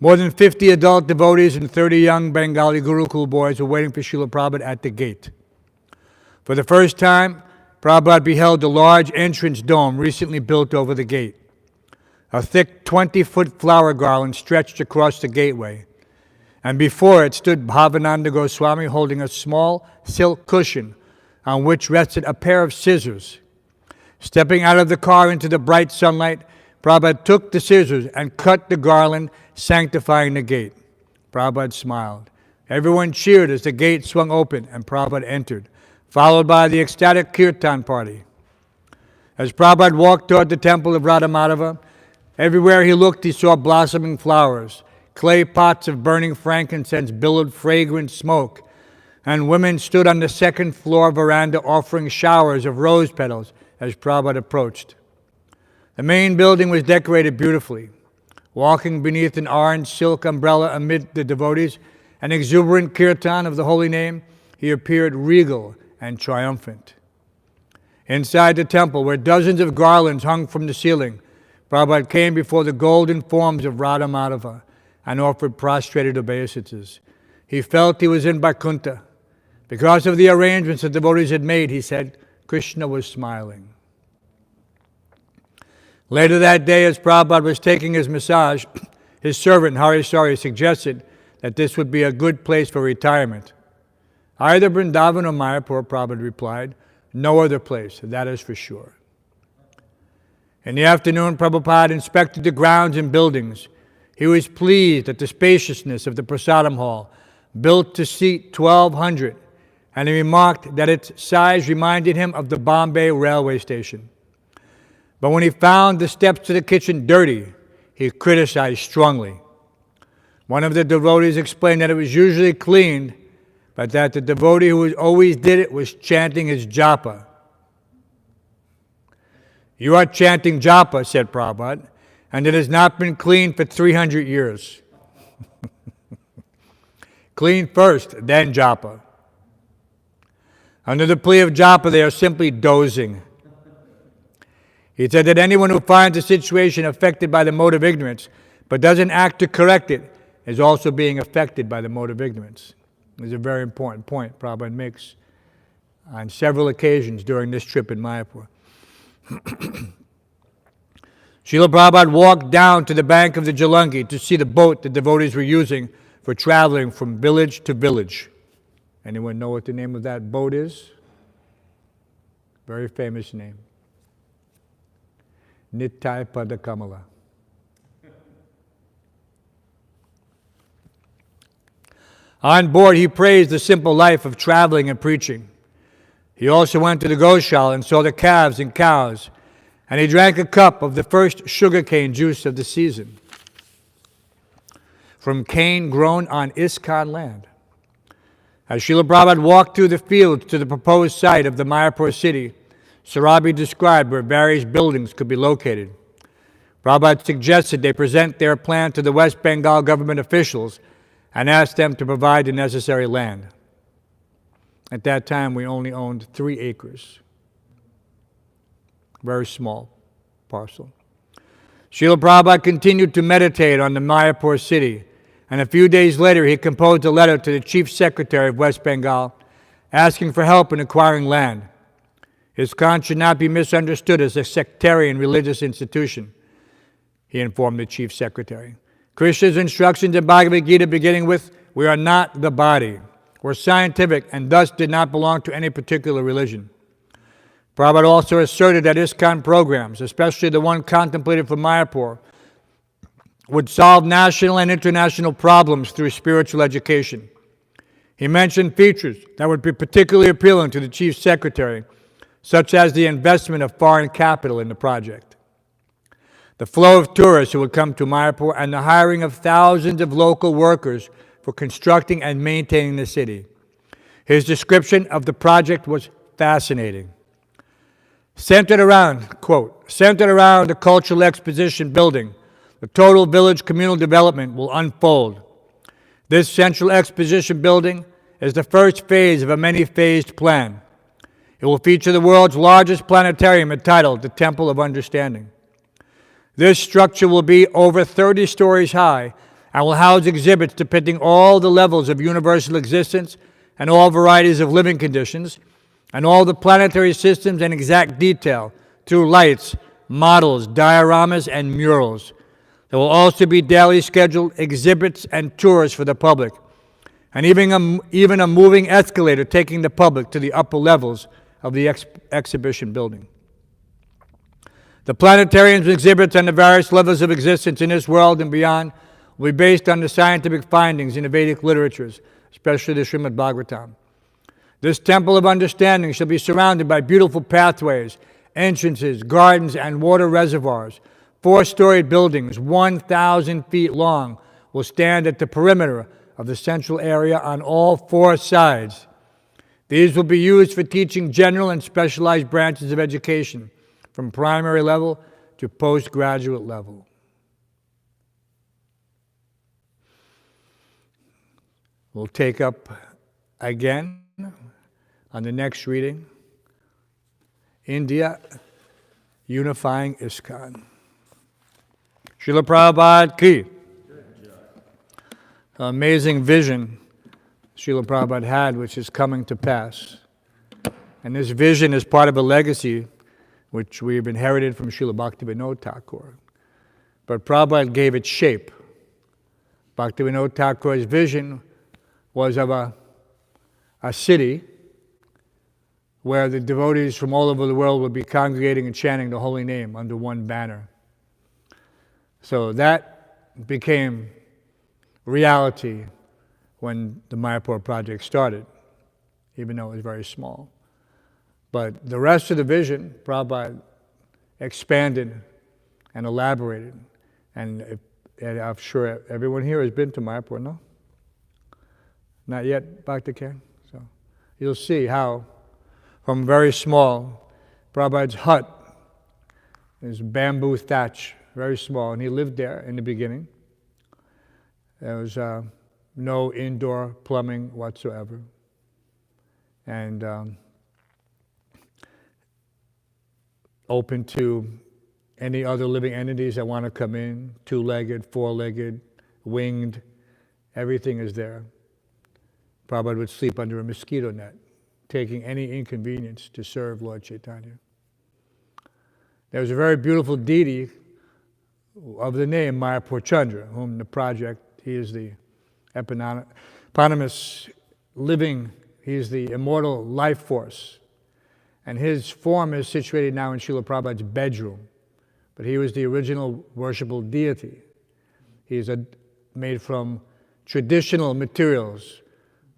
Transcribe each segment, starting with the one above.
More than 50 adult devotees and 30 young Bengali Gurukul boys were waiting for Srila Prabhupada at the gate. For the first time, Prabhupada beheld the large entrance dome recently built over the gate. A thick 20-foot flower garland stretched across the gateway, and before it stood Bhavananda Goswami holding a small silk cushion on which rested a pair of scissors. Stepping out of the car into the bright sunlight, Prabhupada took the scissors and cut the garland, sanctifying the gate. Prabhupada smiled. Everyone cheered as the gate swung open and Prabhupada entered, followed by the ecstatic kirtan party. As Prabhupada walked toward the temple of Radha Madhava, everywhere he looked he saw blossoming flowers. Clay pots of burning frankincense billowed fragrant smoke, and women stood on the second floor veranda offering showers of rose petals as Prabhupada approached. The main building was decorated beautifully. Walking beneath an orange silk umbrella amid the devotees, an exuberant kirtan of the holy name, he appeared regal and triumphant. Inside the temple, where dozens of garlands hung from the ceiling, Prabhupada came before the golden forms of Radha Madhava and offered prostrated obeisances. He felt he was in Vaikuntha. Because of the arrangements the devotees had made, he said, Krishna was smiling. Later that day, as Prabhupada was taking his massage, his servant Harisari suggested that this would be a good place for retirement. Either Vrindavan or Mayapur, Prabhupada replied, no other place, that is for sure. In the afternoon, Prabhupada inspected the grounds and buildings. He was pleased at the spaciousness of the Prasadam Hall, built to seat 1,200, and he remarked that its size reminded him of the Bombay railway station. But when he found the steps to the kitchen dirty, he criticized strongly. One of the devotees explained that it was usually cleaned, but that the devotee who always did it was chanting his japa. You are chanting japa, said Prabhupada, and it has not been cleaned for 300 years. Clean first, then japa. Under the plea of japa, they are simply dozing. He said that anyone who finds a situation affected by the mode of ignorance but doesn't act to correct it is also being affected by the mode of ignorance. This is a very important point Prabhupada makes on several occasions during this trip in Mayapur. Srila Prabhupada walked down to the bank of the Jalangi to see the boat the devotees were using for traveling from village to village. Anyone know what the name of that boat is? Very famous name. Nittai Padakamala. On board, he praised the simple life of traveling and preaching. He also went to the Goshala and saw the calves and cows, and he drank a cup of the first sugarcane juice of the season from cane grown on ISKCON land. As Srila Prabhupada walked through the fields to the proposed site of the Mayapur city, Sarabi described where various buildings could be located. Prabhupada suggested they present their plan to the West Bengal government officials and asked them to provide the necessary land. At that time, we only owned 3 acres. Very small parcel. Srila Prabhupada continued to meditate on the Mayapur city, and a few days later he composed a letter to the Chief Secretary of West Bengal asking for help in acquiring land. ISKCON should not be misunderstood as a sectarian religious institution, he informed the Chief Secretary. Krishna's instructions in Bhagavad Gita beginning with, we are not the body, were scientific and thus did not belong to any particular religion. Prabhupada also asserted that ISKCON programs, especially the one contemplated for Mayapur, would solve national and international problems through spiritual education. He mentioned features that would be particularly appealing to the Chief Secretary, such as the investment of foreign capital in the project, the flow of tourists who would come to Mayapur, and the hiring of thousands of local workers for constructing and maintaining the city. His description of the project was fascinating. Centered around the Cultural Exposition building, the total village communal development will unfold. This central exposition building is the first phase of a many-phased plan. It will feature the world's largest planetarium entitled the Temple of Understanding. This structure will be over 30 stories high I will house exhibits depicting all the levels of universal existence and all varieties of living conditions, and all the planetary systems in exact detail through lights, models, dioramas, and murals. There will also be daily scheduled exhibits and tours for the public, and even a moving escalator taking the public to the upper levels of the exhibition building. The planetarium's exhibits on the various levels of existence in this world and beyond will be based on the scientific findings in the Vedic literatures, especially the Śhrīmad-Bhāgavatam. This temple of understanding shall be surrounded by beautiful pathways, entrances, gardens, and water reservoirs. 4-storied buildings, 1,000 feet long, will stand at the perimeter of the central area on all 4 sides. These will be used for teaching general and specialized branches of education, from primary level to postgraduate level. We'll take up again on the next reading, India unifying ISKCON. Srila Prabhupada ki. Amazing vision Srila Prabhupada had, which is coming to pass. And this vision is part of a legacy which we've inherited from Srila Bhaktivinoda Thakur. But Prabhupada gave it shape. Bhaktivinoda Thakur's vision was of a city where the devotees from all over the world would be congregating and chanting the holy name under one banner. So that became reality when the Mayapur project started, even though it was very small. But the rest of the vision, Prabhupada expanded and elaborated. And I'm sure everyone here has been to Mayapur, no? Not yet, Bhakti Ken? So you'll see how, from very small, Prabhupada's hut is bamboo thatch, very small, and he lived there in the beginning. There was no indoor plumbing whatsoever. And open to any other living entities that want to come in, 2-legged, 4-legged, winged, everything is there. Prabhupada would sleep under a mosquito net, taking any inconvenience to serve Lord Chaitanya. There was a very beautiful deity of the name Mayapur Chandra, whom the project, he is the eponymous living, he is the immortal life force. And his form is situated now in Srila Prabhupada's bedroom. But he was the original worshipable deity. He is made from traditional materials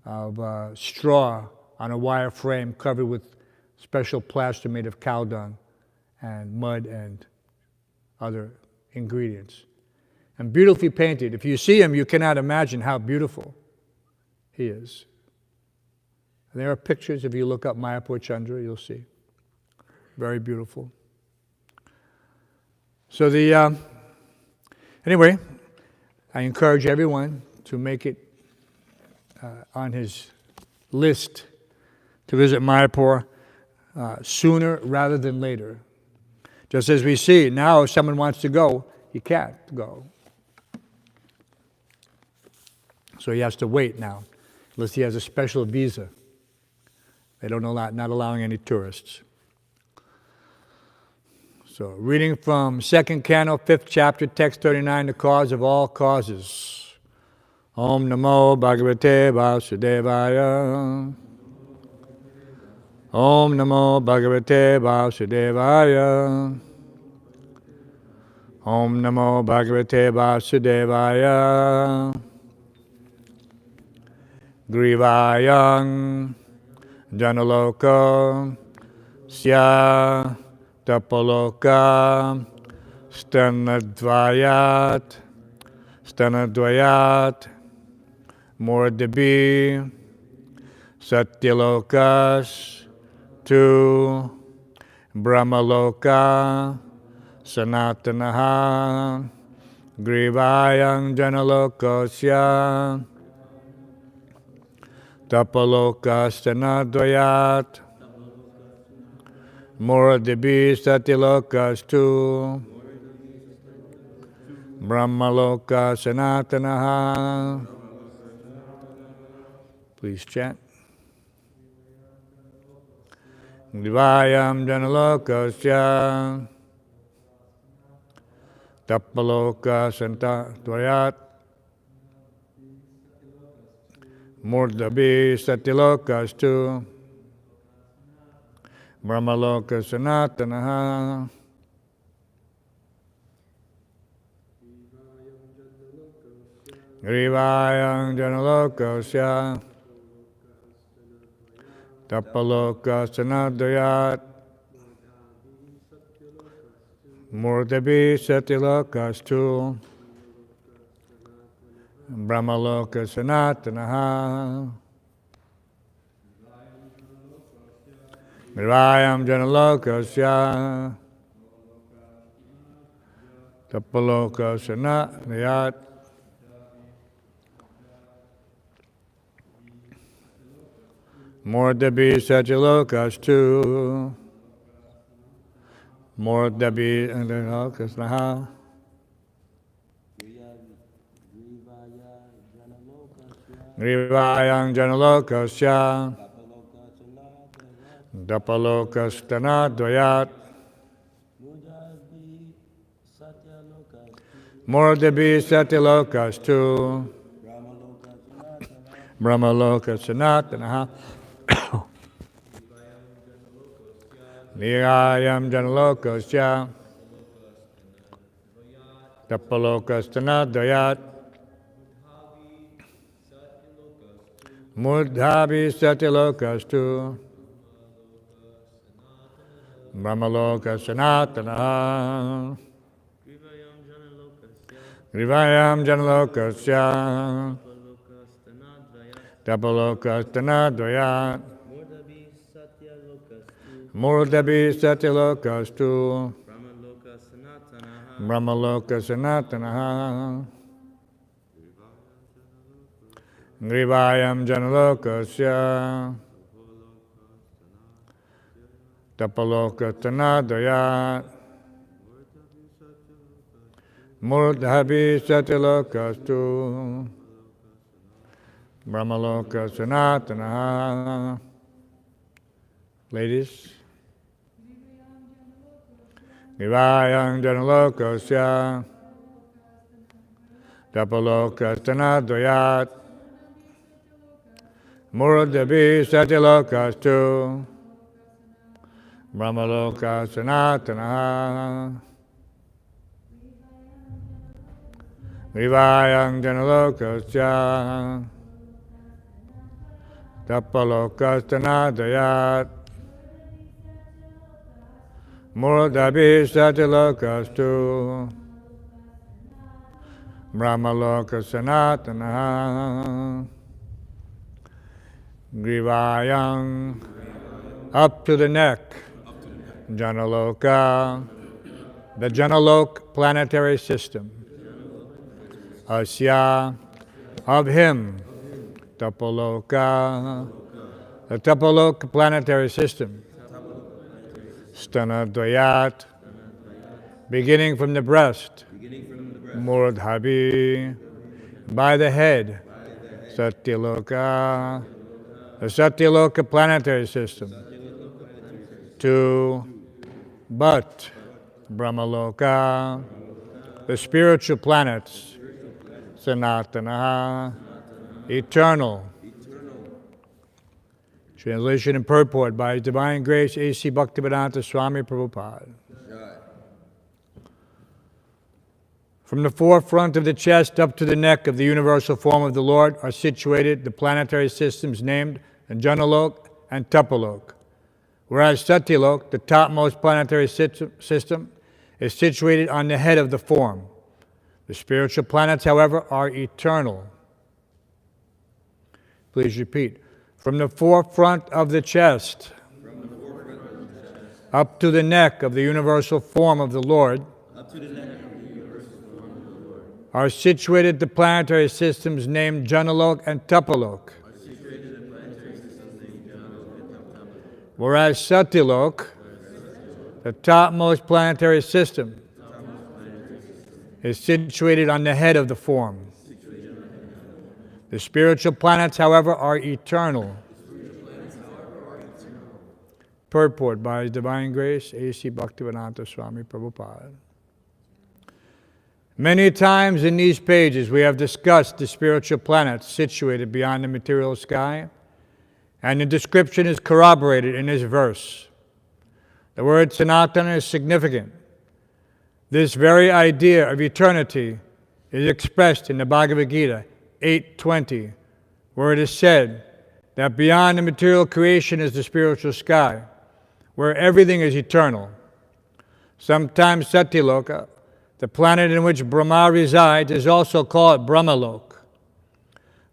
of straw on a wire frame covered with special plaster made of cow dung and mud and other ingredients. And beautifully painted. If you see him, you cannot imagine how beautiful he is. And there are pictures, if you look up Mayapur Chandra, you'll see. Very beautiful. So anyway, I encourage everyone to make it on his list to visit Mayapur sooner rather than later. Just as we see now, if someone wants to go, he can't go. So he has to wait now, unless he has a special visa. They don't allow, not allowing any tourists. So, reading from 2nd Canto, 5th chapter, text 39, the cause of all causes. Om Namo Bhagavate Vasudevaya. Om Namo Bhagavate Vasudevaya. Om Namo Bhagavate Vasudevaya. Grivayang Janaloka Sya Tapaloka Stanadvayat Mordebi Satyalokas Tu Brahmaloka Sanatanaha Grivayang Janalokasya Tapaloka Stanadvayat Mordebi Satyalokas Tu Brahmaloka Sanatanaha. Please chant. Divayam Janalokasya Tapaloka Santa Dvayat Murdabi Satilokastu Brahmaloka Sanatanaha. Grivayam Janalokasya Tapaloka Sanadayat Murtabi Satilokastu Brahmaloka Sanatanaha. Grivayam Janalokasya Tapaloka Sanadayat Murtabi Satilokastu Murtabi Satilokastu Grivayam Janalokasya Dapalokastana Dvayat Murtabi Satilokastu Brahmaloka Sanatanaha. Nirayam Janalokasya Tapalokastana Dayat Murdhabi Satilokastu Brahmaloka Sanatanaha. Grivayam Janalokasya Tapalokastana Dvayat Murdabi Satilokastu Brahmaloka Sanatanaha. Grivayam Janalokasya Tapalokastana Dvayat Murdhabi Satilokastu Brahmaloka Sanatanaha. Ladies. Grivayam Janalokasya Tapalokastana Dvayat Murdabi Satilokastu Brahmaloka Sanatanaha. Grivayam Janalokasya Tapalokastana Dvayat Murdabi Satilokastu Brahmaloka Sanatanaha. Grivayam up to the neck. Janaloka, the Janalok planetary system. Asya, of him. Tapaloka, the Tapalok planetary system. Stanadvayat, beginning from the breast. Murdhabi, by the head. Satyaloka, the Satyaloka planetary system. To but Brahmaloka, the spiritual planets. Sanatana, eternal. Translation and purport by His Divine Grace A.C. Bhaktivedanta Swami Prabhupada. From the forefront of the chest up to the neck of the universal form of the Lord are situated the planetary systems named Janalok and Tapalok, whereas Satyalok, the topmost planetary system, is situated on the head of the form. The spiritual planets, however, are eternal. Please repeat. From the forefront of the chest up to the neck of the universal form of the Lord are situated the planetary systems named Janalok and Tapalok, whereas Satyalok, the topmost planetary system, is situated on the head of the form. The spiritual planets, however, are eternal. Purport by His Divine Grace, A.C. Bhaktivedanta Swami Prabhupada. Many times in these pages we have discussed the spiritual planets situated beyond the material sky, and the description is corroborated in this verse. The word Sanatana is significant. This very idea of eternity is expressed in the Bhagavad Gita 8:20, where it is said that beyond the material creation is the spiritual sky, where everything is eternal. Sometimes Satyaloka, the planet in which Brahma resides, is also called Brahmalok.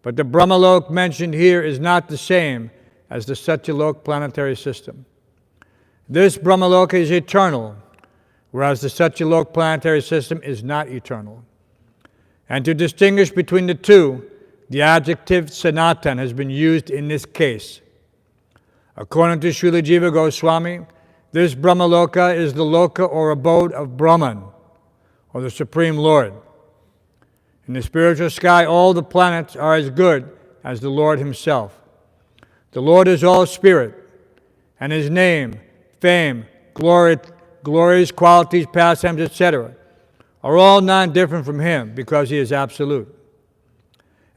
But the Brahmalok mentioned here is not the same as the Satyalok planetary system. This Brahmaloka is eternal, whereas the Satyalok planetary system is not eternal. And to distinguish between the two, the adjective Sanatan has been used in this case. According to Srila Jiva Goswami, this Brahmaloka is the loka or abode of Brahman, or the Supreme Lord. In the spiritual sky, all the planets are as good as the Lord Himself. The Lord is all spirit, and His name, fame, glories, qualities, pastimes, etc., are all non-different from Him because He is absolute.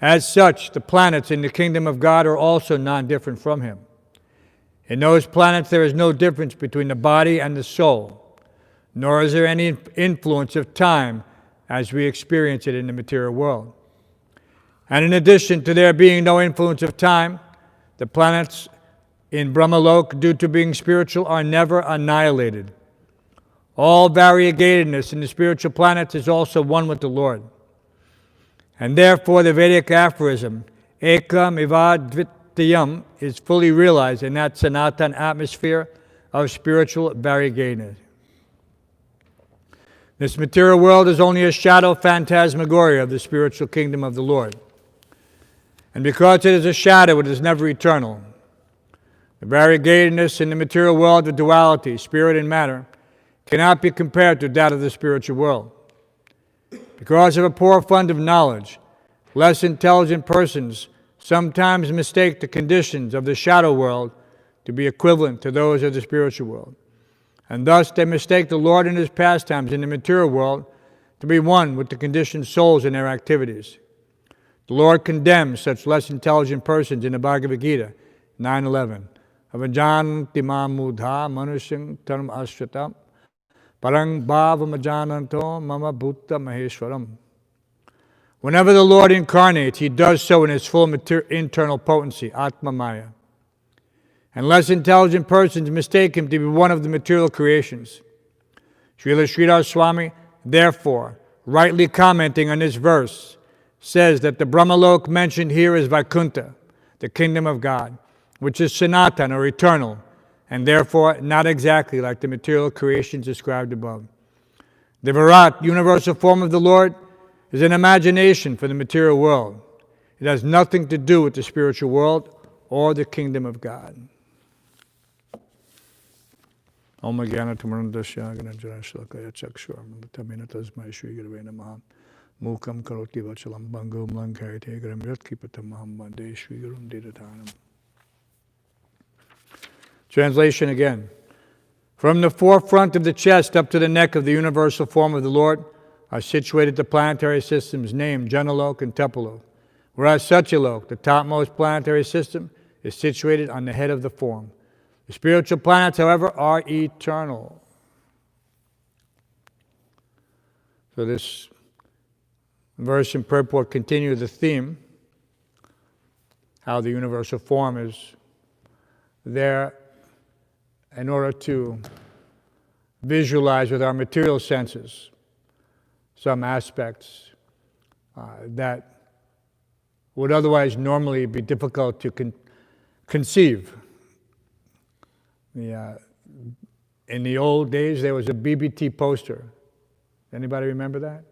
As such, the planets in the kingdom of God are also non-different from Him. In those planets there is no difference between the body and the soul, nor is there any influence of time as we experience it in the material world. And in addition to there being no influence of time, the planets in Brahmalok, due to being spiritual, are never annihilated. All variegatedness in the spiritual planets is also one with the Lord. And therefore the Vedic aphorism, Ekam Ivadvitiyam, is fully realized in that Sanatan atmosphere of spiritual variegatedness. This material world is only a shadow phantasmagoria of the spiritual kingdom of the Lord. And because it is a shadow, it is never eternal. The variegatedness in the material world of duality, spirit and matter, cannot be compared to that of the spiritual world. Because of a poor fund of knowledge, less intelligent persons sometimes mistake the conditions of the shadow world to be equivalent to those of the spiritual world. And thus they mistake the Lord and His pastimes in the material world to be one with the conditioned souls in their activities. The Lord condemns such less intelligent persons in the Bhagavad Gita 9:11. Avajanti mamudha manusyam taram ashratam parang bhavamajananto mama bhutta maheshwaram. Whenever the Lord incarnates, He does so in His full internal potency, Atma Maya. And less intelligent persons mistake Him to be one of the material creations. Srila Sridhar Swami, therefore, rightly commenting on this verse, says that the Brahmalok mentioned here is Vaikuntha, the kingdom of God, which is Sanatan or eternal, and therefore not exactly like the material creations described above. The Virat, universal form of the Lord, is an imagination for the material world. It has nothing to do with the spiritual world or the kingdom of God. Om Jnana Tamarandasya Ganajana Shalakaya Chakshurma Tamina Tasmai Shri Gurave Namaha Mukam Karoti Vachalam Bangum Lankarite Gram Yatkipatamaham Bande Shri Gurum Didatanam. Translation again. From the forefront of the chest up to the neck of the universal form of the Lord are situated the planetary systems named Janalok and Tepalok, whereas Satyalok, the topmost planetary system, is situated on the head of the form. The spiritual planets, however, are eternal. So this verse and purport continue the theme, how the universal form is there in order to visualize with our material senses some aspects that would otherwise normally be difficult to conceive. In the old days, there was a BBT poster. Anybody remember that?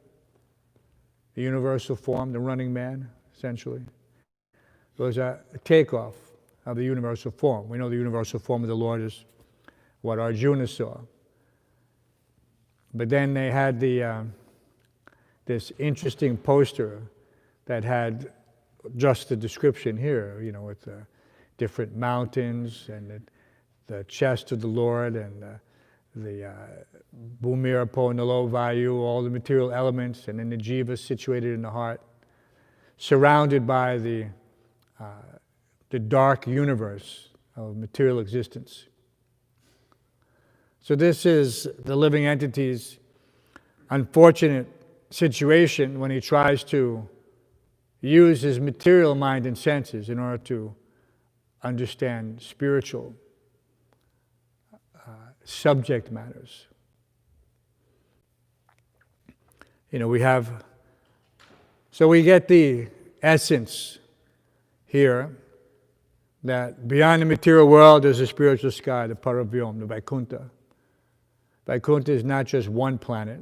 The universal form, the running man, essentially. It was a takeoff of the universal form. We know the universal form of the Lord is what Arjuna saw. But then they had the this interesting poster that had just the description here, with the different mountains and the chest of the Lord and the Bhumira Nalo Vayu, all the material elements, and then the jiva situated in the heart, surrounded by the dark universe of material existence. So this is the living entity's unfortunate situation when he tries to use his material mind and senses in order to understand spiritual subject matters. So we get the essence here that beyond the material world there's a spiritual sky, the Paravyom, the Vaikuntha. Vaikuntha is not just one planet.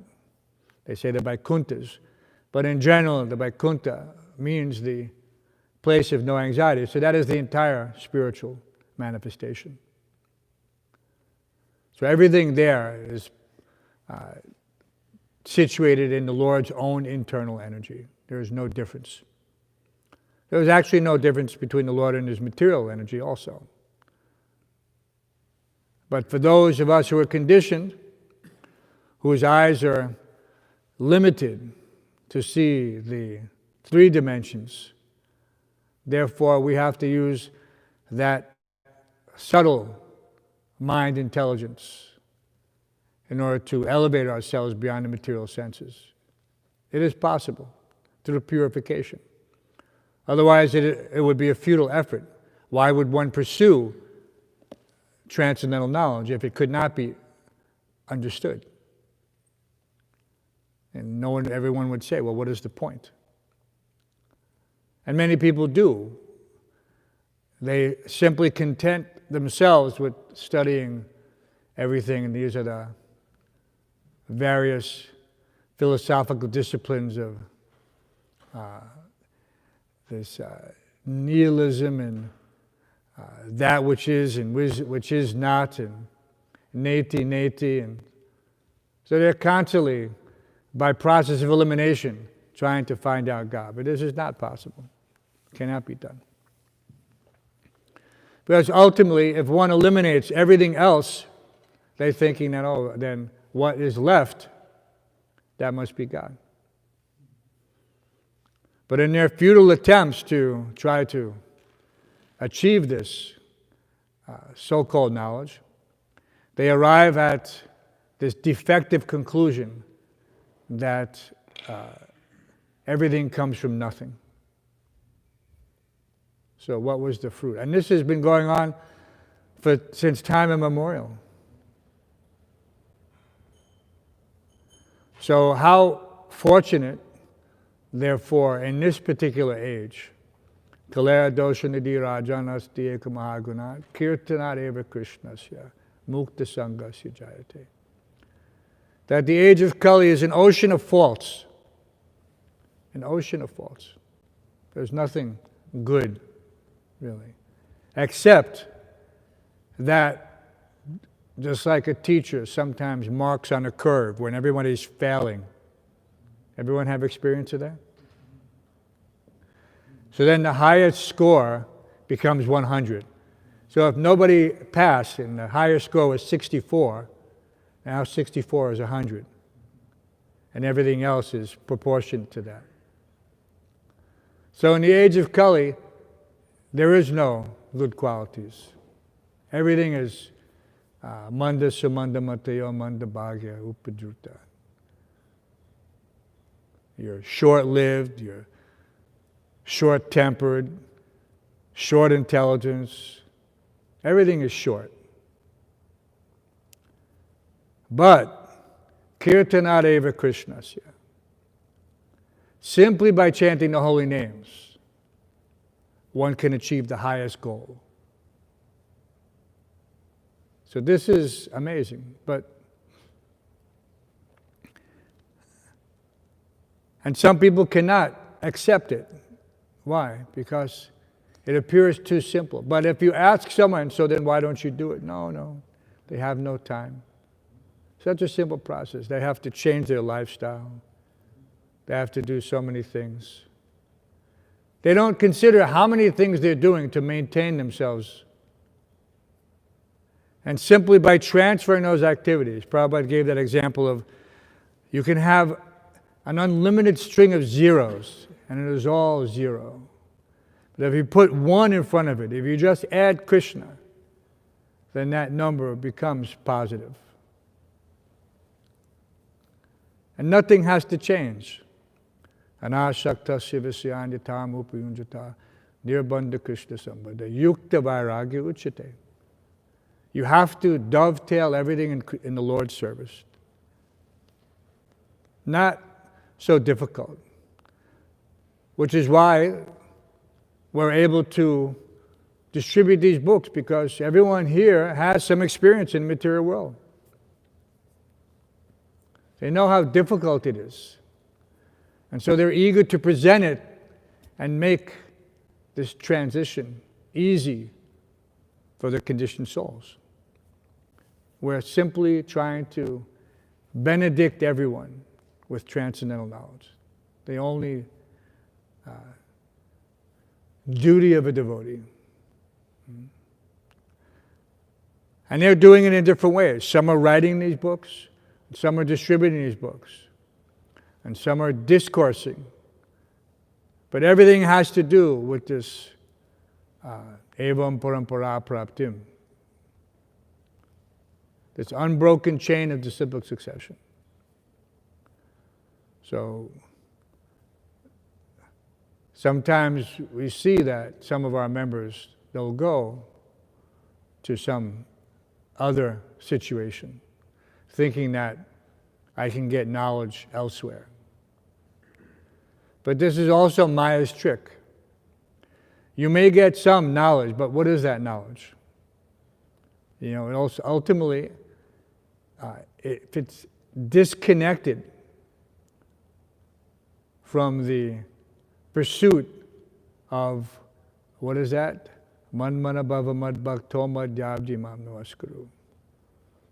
They say the Vaikunthas. But in general, the Vaikuntha means the place of no anxiety. So that is the entire spiritual manifestation. So everything there is situated in the Lord's own internal energy. There is no difference. There is actually no difference between the Lord and his material energy also. But for those of us who are conditioned, whose eyes are limited to see the three dimensions, therefore we have to use that subtle mind intelligence in order to elevate ourselves beyond the material senses. It is possible through purification. Otherwise, it would be a futile effort. Why would one pursue transcendental knowledge if it could not be understood? And everyone would say, well, what is the point? And many people do. They simply content themselves with studying everything, and these are the various philosophical disciplines of this nihilism and that which is and which is not, and neti, and so they're constantly, by process of elimination, trying to find out God. But this is not possible. It cannot be done. Because ultimately, if one eliminates everything else, they're thinking that, then what is left, that must be God. But in their futile attempts to try to achieve this so-called knowledge, they arrive at this defective conclusion that everything comes from nothing. So what was the fruit? And this has been going on since time immemorial. So how fortunate, therefore, in this particular age, Kalera dosha nidhi rajanasti eka mahaguna kirtanat eva krishnasya mukta sangasya jayate. That the age of Kali is an ocean of faults. An ocean of faults. There's nothing good, really. Except that, just like a teacher sometimes marks on a curve when everybody's failing. Everyone have experience of that? So then the highest score becomes 100. So if nobody passed and the highest score was 64, now 64 is 100. And everything else is proportionate to that. So in the age of Kali, there is no good qualities. Everything is manda sumanda matayo manda bhagya upadruta. You're short-lived, you're short-tempered, short intelligence. Everything is short. But kirtanat eva krishnasya. Simply by chanting the holy names, one can achieve the highest goal. So this is amazing, and some people cannot accept it. Why? Because it appears too simple. But if you ask someone, so then why don't you do it? No, they have no time. Such a simple process. They have to change their lifestyle. They have to do so many things. They don't consider how many things they're doing to maintain themselves. And simply by transferring those activities, Prabhupada gave that example of you can have an unlimited string of zeros, and it is all zero. But if you put one in front of it, if you just add Krishna, then that number becomes positive. And nothing has to change. Anashakta sivasyanyata upayunjata nirbandha Krishna sambandha yukta vairagya uchate. You have to dovetail everything in the Lord's service. Not so difficult. Which is why we're able to distribute these books, because everyone here has some experience in the material world. They know how difficult it is. And so they're eager to present it and make this transition easy for the conditioned souls. We're simply trying to benedict everyone with transcendental knowledge. The only duty of a devotee. And they're doing it in different ways. Some are writing these books, some are distributing these books, and some are discoursing. But everything has to do with this evam parampara praptim, this unbroken chain of disciplic succession. So sometimes we see that some of our members, they'll go to some other situation, thinking that I can get knowledge elsewhere. But this is also Maya's trick. You may get some knowledge, but what is that knowledge? You know, it also ultimately, if it's disconnected from the pursuit of, what is that? Manmana bhava mad bhakto mad yabji mam namaskuru.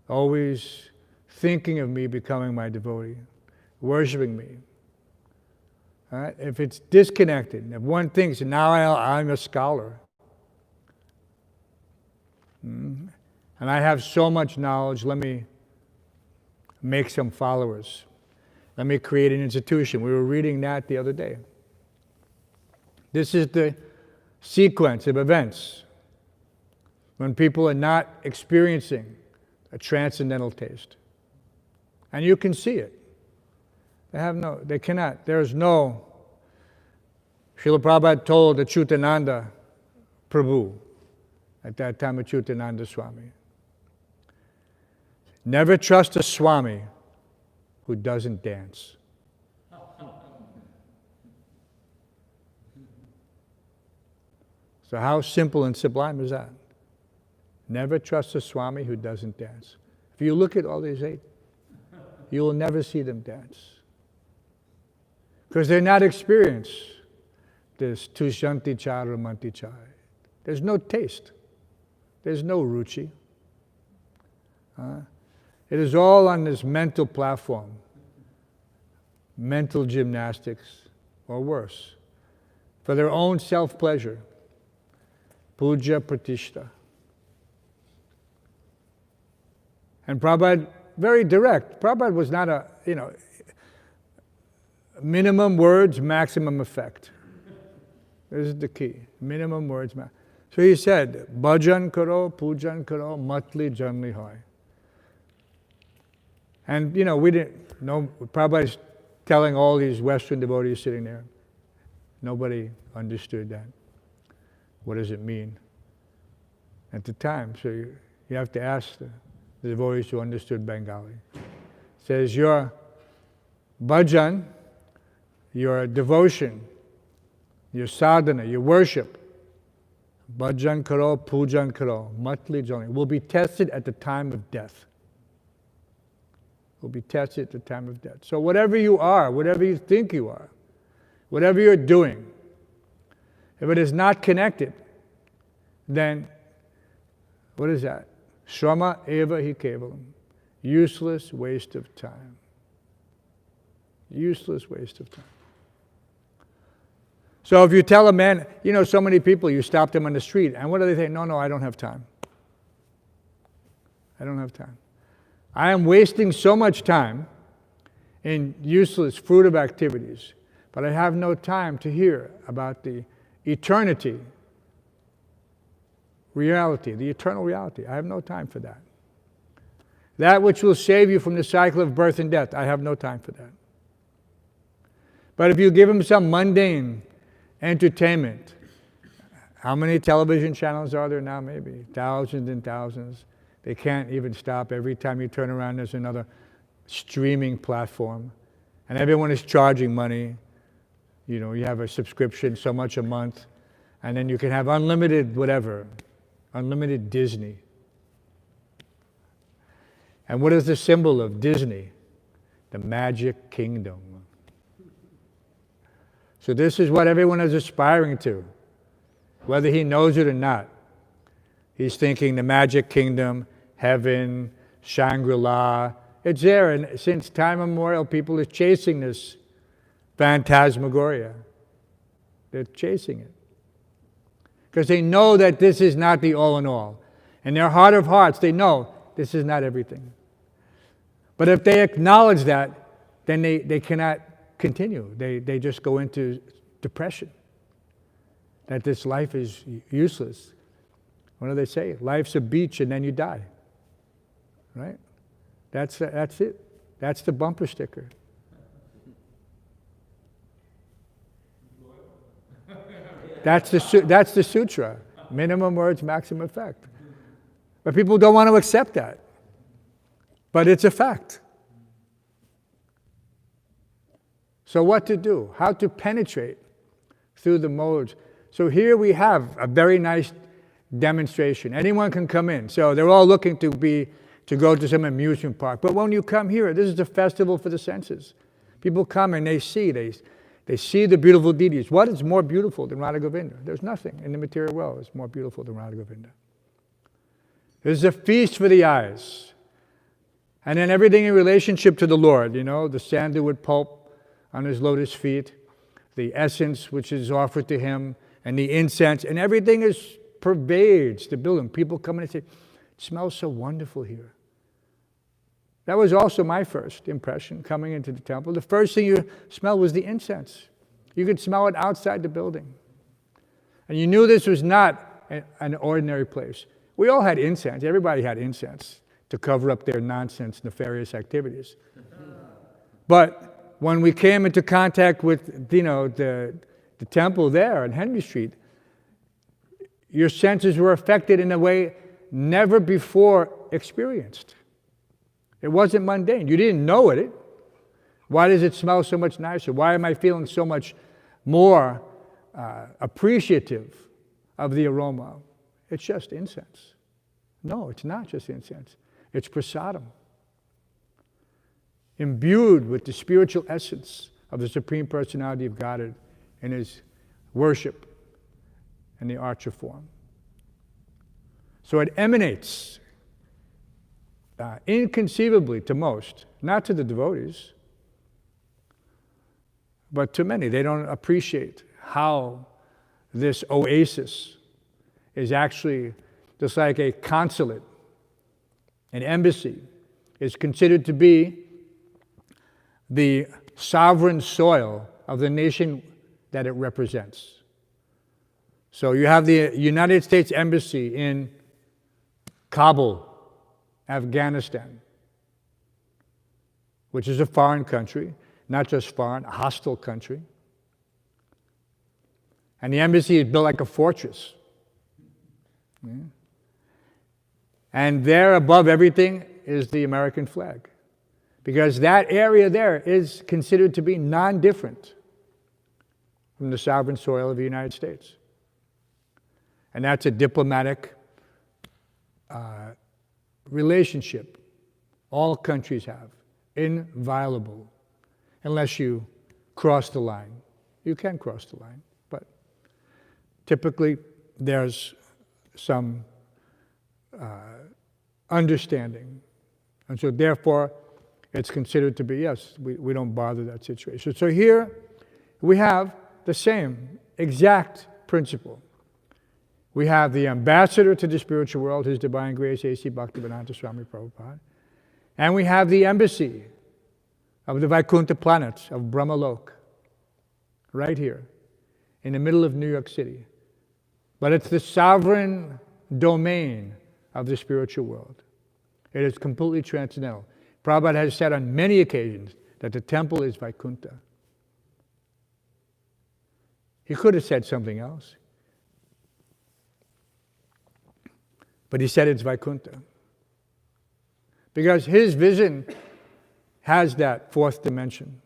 Always thinking of me becoming my devotee, worshiping me. All right? If it's disconnected, if one thinks, now I'm a scholar, and I have so much knowledge, let me make some followers. Let me create an institution. We were reading that the other day. This is the sequence of events when people are not experiencing a transcendental taste. And you can see it. They cannot. There's no, Srila Prabhupada told the Chutananda Prabhu, at that time of Chutananda Swami, never trust a Swami who doesn't dance. So how simple and sublime is that? Never trust a Swami who doesn't dance. If you look at all these eight, you will never see them dance. Because they're not experienced this tushanti chara manti chai. There's no taste. There's no ruchi. It is all on this mental platform. Mental gymnastics, or worse. For their own self-pleasure. Puja pratishta. And Prabhupada, very direct. Prabhupada was not a, minimum words, maximum effect. This is the key. Minimum words, So he said, bhajan karo, pujan karo, matli janli hoy. And, we didn't know, Prabhupada's telling all these Western devotees sitting there. Nobody understood that. What does it mean at the time? So you have to ask the devotees who understood Bengali. It says your bhajan, your devotion, your sadhana, your worship, bhajan karo, pujan karo, matli jani, will be tested at the time of death. Will be tested at the time of death. So whatever you are, whatever you think you are, whatever you're doing, if it is not connected, then what is that? Shrama eva hi kevalam. Useless waste of time. Useless waste of time. So if you tell a man, so many people, you stop them on the street, and what do they say? No, I don't have time. I don't have time. I am wasting so much time in useless, fruitive activities, but I have no time to hear about the eternity, reality, the eternal reality. I have no time for that. That which will save you from the cycle of birth and death, I have no time for that. But if you give them some mundane entertainment, how many television channels are there now? Maybe thousands and thousands. They can't even stop. Every time you turn around, there's another streaming platform. And everyone is charging money. You have a subscription, so much a month. And then you can have unlimited whatever, unlimited Disney. And what is the symbol of Disney? The Magic Kingdom. So this is what everyone is aspiring to, whether he knows it or not. He's thinking the Magic Kingdom, heaven, Shangri-La. It's there, and since time immemorial, people are chasing this phantasmagoria. They're chasing it. Because they know that this is not the all in all. In their heart of hearts, they know this is not everything. But if they acknowledge that, then they cannot continue. They just go into depression. That this life is useless. What do they say? Life's a beach and then you die. Right? That's it. That's the bumper sticker. That's the sutra. Minimum words, maximum effect. But people don't want to accept that. But it's a fact. So what to do? How to penetrate through the modes. So here we have a very nice demonstration. Anyone can come in. So they're all looking to go to some amusement park. But when you come here, this is a festival for the senses. People come and they see the beautiful deities. What is more beautiful than Radha Govinda? There's nothing in the material world that's more beautiful than Radha Govinda. This is a feast for the eyes. And then everything in relationship to the Lord, the sandalwood pulp on his lotus feet, the essence which is offered to him, and the incense, and everything pervades the building. People come in and say, it smells so wonderful here. That was also my first impression coming into the temple. The first thing you smelled was the incense. You could smell it outside the building. And you knew this was not an ordinary place. We all had incense. Everybody had incense to cover up their nonsense, nefarious activities. But when we came into contact with, the temple there on Henry Street, your senses were affected in a way never before experienced. It wasn't mundane. You didn't know it. Why does it smell so much nicer? Why am I feeling so much more appreciative of the aroma? It's just incense. No, it's not just incense. It's prasadam. Imbued with the spiritual essence of the Supreme Personality of Godhead in his worship and the archer form. So it emanates inconceivably to most, not to the devotees, but to many. They don't appreciate how this oasis is actually just like a consulate, an embassy, is considered to be the sovereign soil of the nation that it represents. So you have the United States Embassy in Kabul, Afghanistan, which is a foreign country, not just foreign, a hostile country. And the embassy is built like a fortress. Yeah. And there above everything is the American flag. Because that area there is considered to be non-different from the sovereign soil of the United States. And that's a diplomatic relationship all countries have, inviolable, unless you cross the line. You can cross the line, but typically there's some understanding. And so therefore, it's considered to be, yes, we don't bother that situation. So here we have the same exact principle. We have the ambassador to the spiritual world, His Divine Grace, A.C. Bhaktivedanta Swami Prabhupada. And we have the embassy of the Vaikuntha planets of Brahmalok, right here, in the middle of New York City. But it's the sovereign domain of the spiritual world. It is completely transcendental. Prabhupada has said on many occasions that the temple is Vaikuntha. He could have said something else, but he said it's Vaikuntha. Because his vision has that fourth dimension.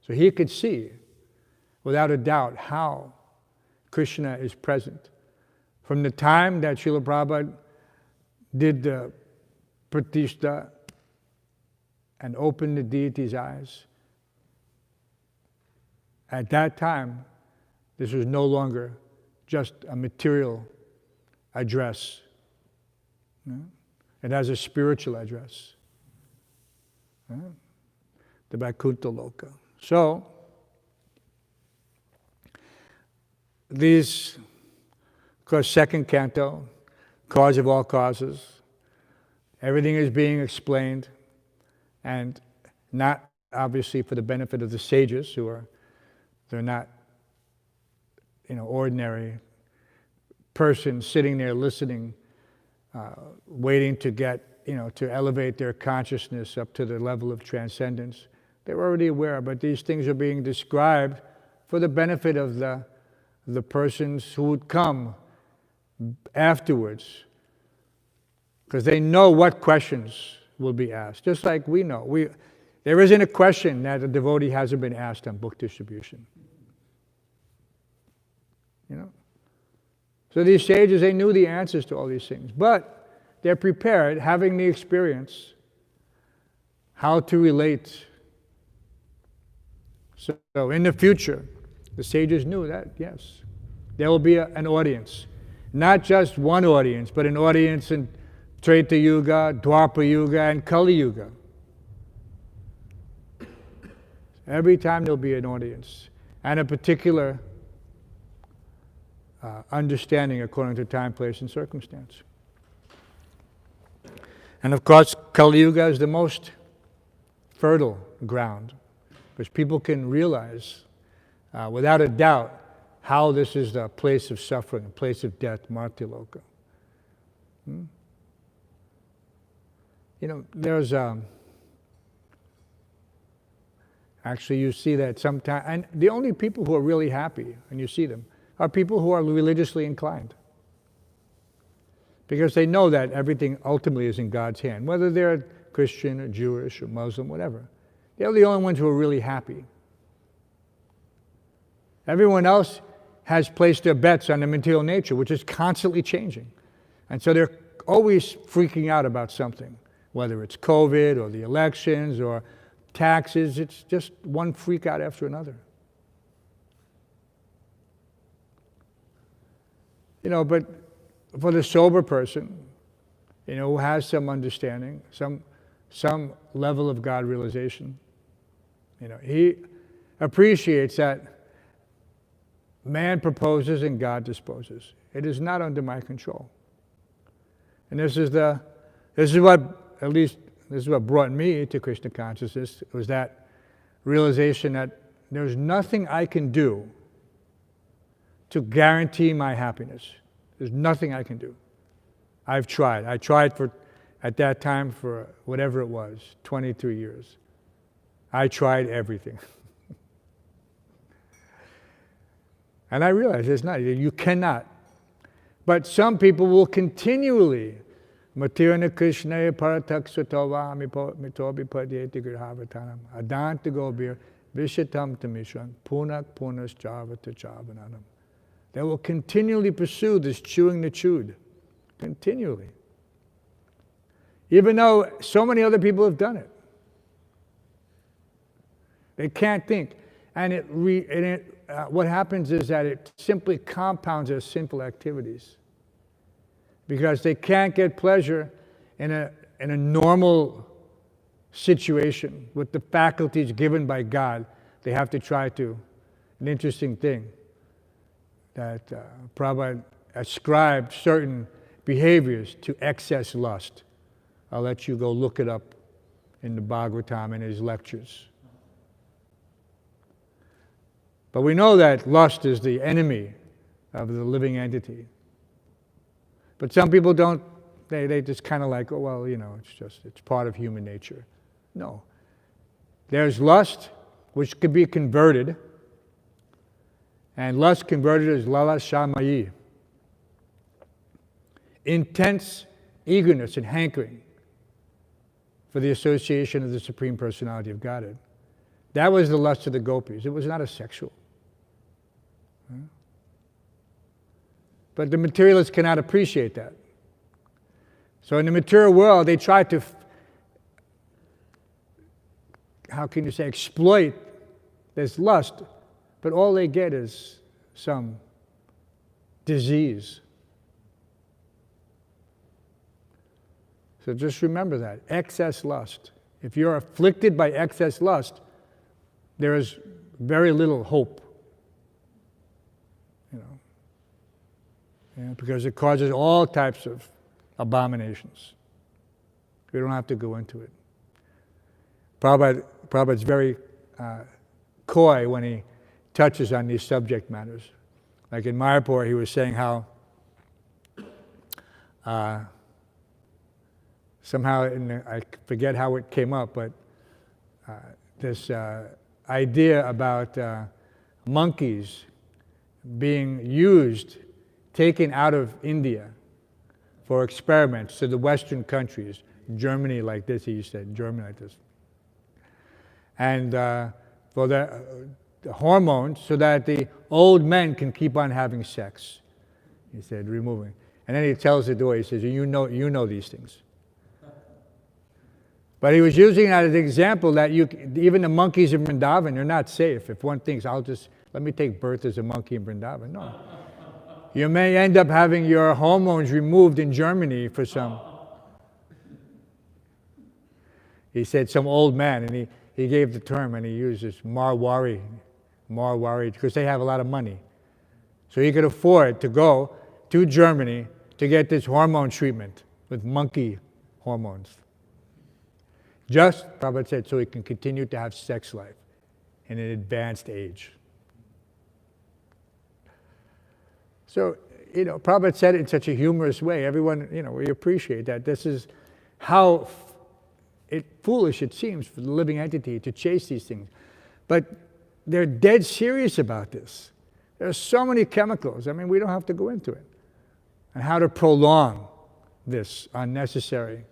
So he could see, without a doubt, how Krishna is present. From the time that Srila Prabhupada did the pratishtha and opened the deity's eyes, at that time, this was no longer just a material address. It has a spiritual address. The Vaikuntha Loka. So, these, of course, second canto, cause of all causes, everything is being explained, and not obviously for the benefit of the sages who are, they're not, ordinary persons sitting there listening, waiting to get, to elevate their consciousness up to the level of transcendence. They're already aware, but these things are being described for the benefit of the persons who would come afterwards, because they know what questions will be asked, just like we know. There isn't a question that a devotee hasn't been asked on book distribution. So these sages, they knew the answers to all these things, but they're prepared, having the experience, how to relate. So in the future, the sages knew that, yes, there will be an audience. Not just one audience, but an audience in Treta Yuga, Dwapara Yuga, and Kali Yuga. Every time there'll be an audience, and a particular understanding according to time, place, and circumstance. And of course, Kali Yuga is the most fertile ground, because people can realize, without a doubt, how this is a place of suffering, a place of death, Martyaloka. There's actually you see that sometimes, and the only people who are really happy, and you see them, are people who are religiously inclined. Because they know that everything ultimately is in God's hand, whether they're Christian or Jewish or Muslim, whatever. They're the only ones who are really happy. Everyone else has placed their bets on the material nature, which is constantly changing. And so they're always freaking out about something, whether it's COVID or the elections or taxes. It's just one freak out after another. But for the sober person, who has some understanding, some level of God realization, he appreciates that man proposes and God disposes. It is not under my control. And this is what brought me to Krishna consciousness, was that realization that there's nothing I can do to guarantee my happiness. There's nothing I can do. I've tried. I tried at that time for whatever it was, 23 years. I tried everything. And I realized it's not, you cannot. But some people will continually, Matirana Krishna Paratak Sutova Mitobi Padyeti Grihavatanam Adanta Gobir Vishatam Tamishwan Punak Punas Javata Chavananam. They will continually pursue this chewing the chewed. Continually. Even though so many other people have done it. They can't think. And what happens is that it simply compounds their sinful activities. Because they can't get pleasure in a normal situation with the faculties given by God, they have to try to. An interesting thing that Prabhupada ascribed certain behaviors to excess lust. I'll let you go look it up in the Bhagavatam in his lectures. But we know that lust is the enemy of the living entity. But some people don't, they just kind of like, oh, well, it's part of human nature. No. There's lust, which could be converted, and lust converted is lala shamayi. Intense eagerness and hankering for the association of the Supreme Personality of Godhead. That was the lust of the gopis. It was not a sexual. But the materialists cannot appreciate that. So in the material world, they try to, exploit this lust, but all they get is some disease. So just remember that, excess lust. If you're afflicted by excess lust, there is very little hope. Because it causes all types of abominations. We don't have to go into it. Prabhupada's very coy when he touches on these subject matters. Like in Mayapur, he was saying how somehow, I forget how it came up, but this idea about monkeys being used, taken out of India for experiments to the Western countries, Germany like this, he said, Germany like this. And for the hormones, so that the old men can keep on having sex. He said, removing. And then he tells the door, he says, you know these things. But he was using that as an example that even the monkeys in Vrindavan, they're not safe. If one thinks, let me take birth as a monkey in Vrindavan. No. You may end up having your hormones removed in Germany for some. He said some old man, and he gave the term, and he used this Marwari, because they have a lot of money. So he could afford to go to Germany to get this hormone treatment with monkey hormones. Just, Prabhupada said, so he can continue to have sex life in an advanced age. So, Prabhupada said it in such a humorous way. Everyone, we appreciate that. This is how foolish it seems for the living entity to chase these things. But they're dead serious about this. There are so many chemicals. We don't have to go into it. And how to prolong this unnecessary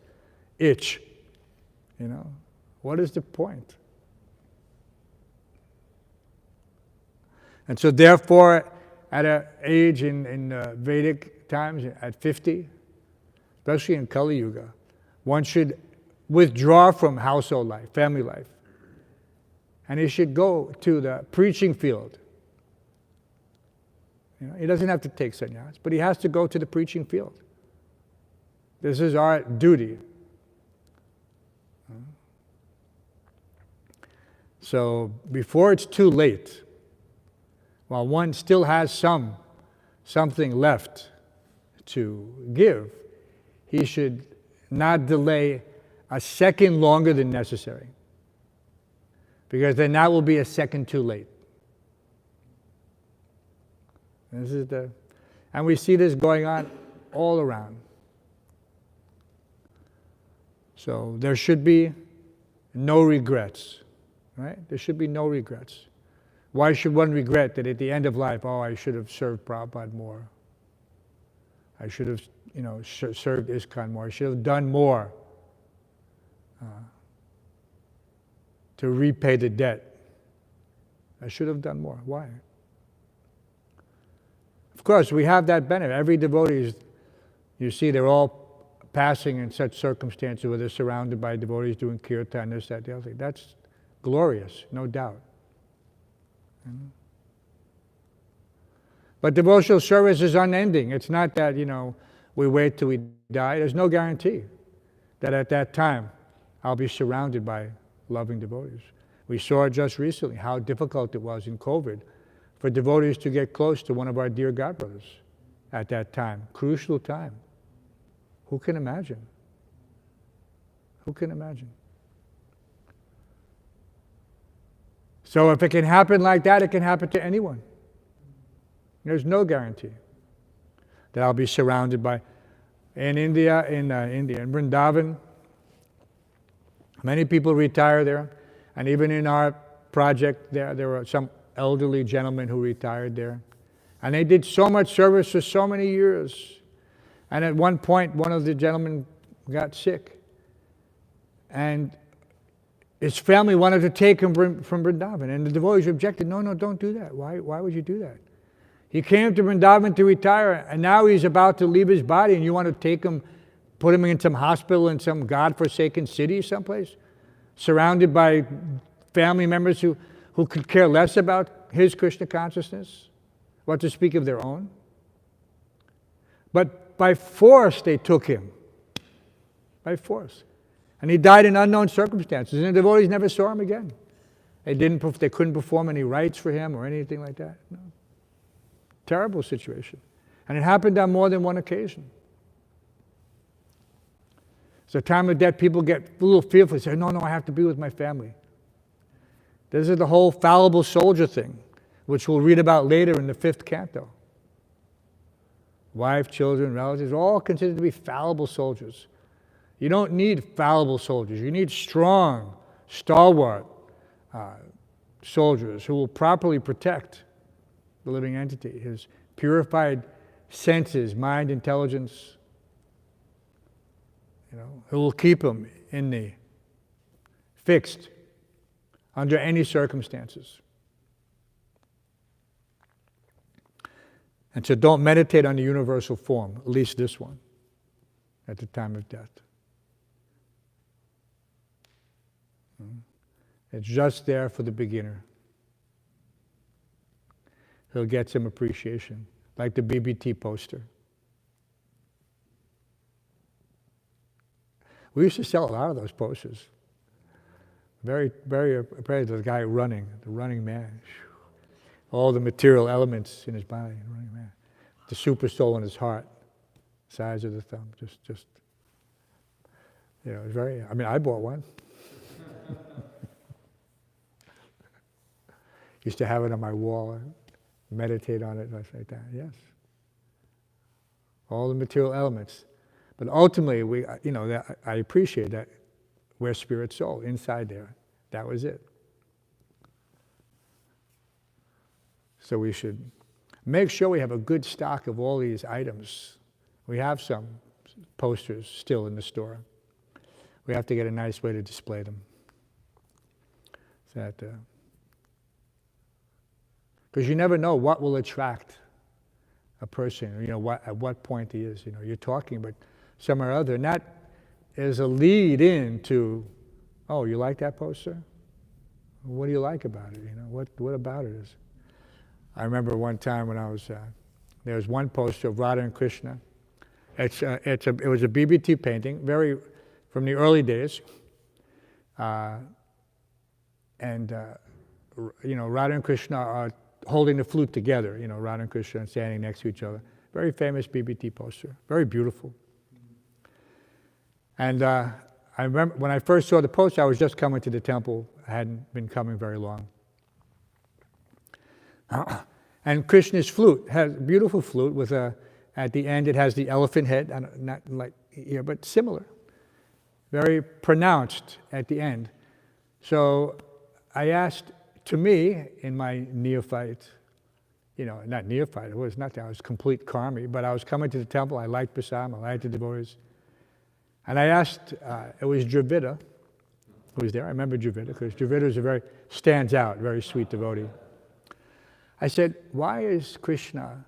itch. What is the point? And so therefore, at an age in Vedic times, at 50, especially in Kali Yuga, one should withdraw from household life, family life. And he should go to the preaching field. He doesn't have to take sannyas, but he has to go to the preaching field. This is our duty. So before it's too late, while one still has something left to give, he should not delay a second longer than necessary. Because then that will be a second too late. And we see this going on all around. So there should be no regrets, right? There should be no regrets. Why should one regret that at the end of life, I should have served Prabhupada more. I should have, served ISKCON more. I should have done more to repay the debt. I should have done more. Why? Of course, we have that benefit. Every devotee, you see, they're all passing in such circumstances where they're surrounded by devotees doing kirtan, this, that, the other thing. That's glorious, no doubt. But devotional service is unending. It's not that, we wait till we die. There's no guarantee that at that time I'll be surrounded by loving devotees. We saw just recently how difficult it was in COVID for devotees to get close to one of our dear godbrothers at that time, crucial time. Who can imagine? Who can imagine? So if it can happen like that, it can happen to anyone. There's no guarantee that I'll be surrounded by. In India, in Vrindavan, many people retire there, and even in our project there were some elderly gentlemen who retired there. And they did so much service for so many years. And at one point, one of the gentlemen got sick. And his family wanted to take him from Vrindavan. And the devotees objected, no, don't do that. Why would you do that? He came to Vrindavan to retire, and now he's about to leave his body, and you want to take him, put him in some hospital in some godforsaken city someplace, surrounded by family members who could care less about his Krishna consciousness, what to speak of their own. But by force they took him, by force. And he died in unknown circumstances, and the devotees never saw him again. They couldn't perform any rites for him or anything like that. No. Terrible situation. And it happened on more than one occasion. So time of death, people get a little fearful. They say, no, I have to be with my family. This is the whole fallible soldier thing, which we'll read about later in the 5th canto. Wife, children, relatives, all considered to be fallible soldiers. You don't need fallible soldiers. You need strong, stalwart soldiers who will properly protect the living entity, his purified senses, mind, intelligence, who will keep him in the fixed under any circumstances. And so don't meditate on the universal form, at least this one, at the time of death. It's just there for the beginner. He'll get some appreciation, like the BBT poster. We used to sell a lot of those posters. Very, very appraised of the guy running, the running man. All the material elements in his body, the running man. The super soul in his heart, size of the thumb, just very, I bought one. Used to have it on my wall, meditate on it, like that, yes. All the material elements. But ultimately, I appreciate that we're spirit soul inside there. That was it. So we should make sure we have a good stock of all these items. We have some posters still in the store. We have to get a nice way to display them. Because you never know what will attract a person, at what point he is. You're talking, but somewhere or other. And that is a lead in to, oh, you like that poster? What do you like about it? What about it is? I remember one time when I was, there was one poster of Radha and Krishna. It was a BBT painting, very, from the early days. Radha and Krishna are holding the flute together, Radha and Krishna standing next to each other. Very famous BBT poster, very beautiful. And I remember when I first saw the poster, I was just coming to the temple. I hadn't been coming very long. And Krishna's flute has a beautiful flute with at the end it has the elephant head, not like here, but similar. Very pronounced at the end. So I asked, to me, in my neophyte, not neophyte, it was nothing, I was complete karmi, but I was coming to the temple, I liked Prasadam, I liked the devotees. And I asked, it was Dravida who was there. I remember Dravida, because Dravida stands out, very sweet devotee. I said, why is Krishna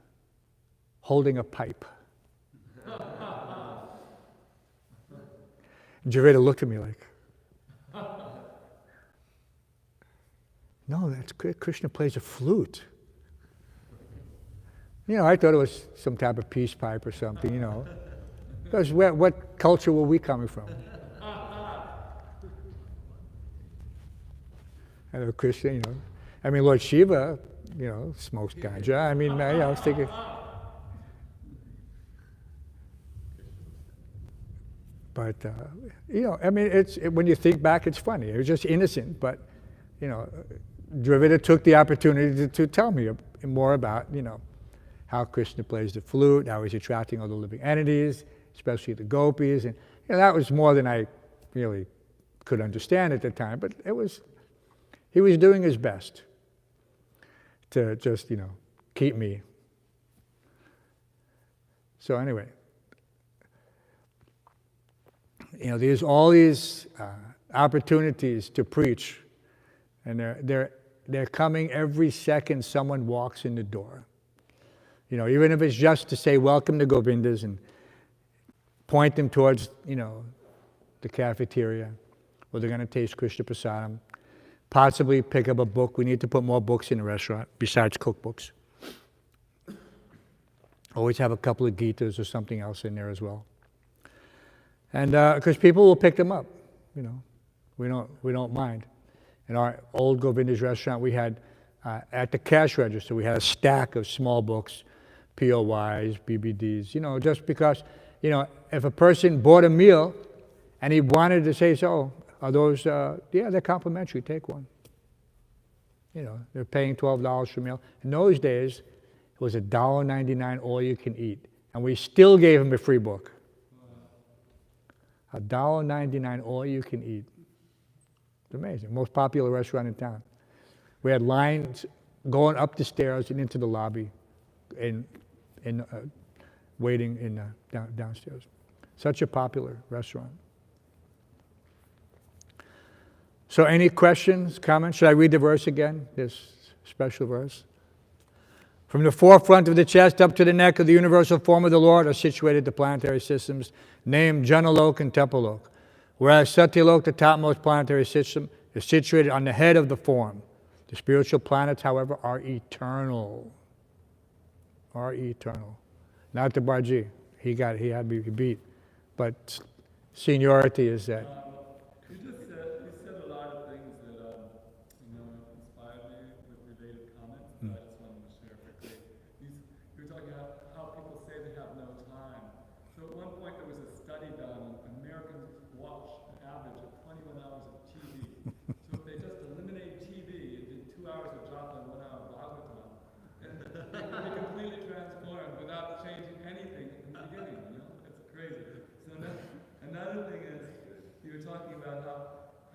holding a pipe? Dravida looked at me like, no, that's Krishna plays a flute. I thought it was some type of peace pipe or something, Because what culture were we coming from? And Krishna, I mean, Lord Shiva, smokes ganja. I mean, I was thinking. But, I mean, when you think back, it's funny. It was just innocent, but, Dravida took the opportunity to tell me more about, how Krishna plays the flute, how he's attracting all the living entities, especially the gopis. And that was more than I really could understand at the time, but he was doing his best to just, keep me. So anyway, there's all these opportunities to preach, and they're coming every second someone walks in the door. Even if it's just to say welcome to Govindas and point them towards, the cafeteria, where they're going to taste Krishna Prasadam, possibly pick up a book. We need to put more books in the restaurant besides cookbooks. Always have a couple of Gitas or something else in there as well. And because people will pick them up, we don't mind. In our old Govinda's restaurant, we had at the cash register, we had a stack of small books, POYs, BBDs, just because, if a person bought a meal and he wanted to say, so, are those, yeah, they're complimentary, take one. They're paying $12 for a meal. In those days, it was $1.99 all you can eat. And we still gave him a free book. $1.99 all you can eat. It's amazing. Most popular restaurant in town. We had lines going up the stairs and into the lobby and waiting in downstairs. Such a popular restaurant. So any questions, comments? Should I read the verse again, this special verse? From the forefront of the chest up to the neck of the universal form of the Lord are situated the planetary systems named Janalok and Tepalok, whereas Satyalok, the topmost planetary system, is situated on the head of the form. The spiritual planets, however, are eternal. Are eternal. Not the Baji. He had me beat. But seniority is that. You said a lot of things that inspired me with related comments. I just wanted to share quickly. You're talking about how people say they have no time. So at one point there was a study done. Americans watch an average of 21 hours of TV. So if they just eliminate TV and did 2 hours of japa and 1 hour of Bhagavatam, they can be completely transformed without changing anything in the beginning. It's crazy. So another thing is, you were talking about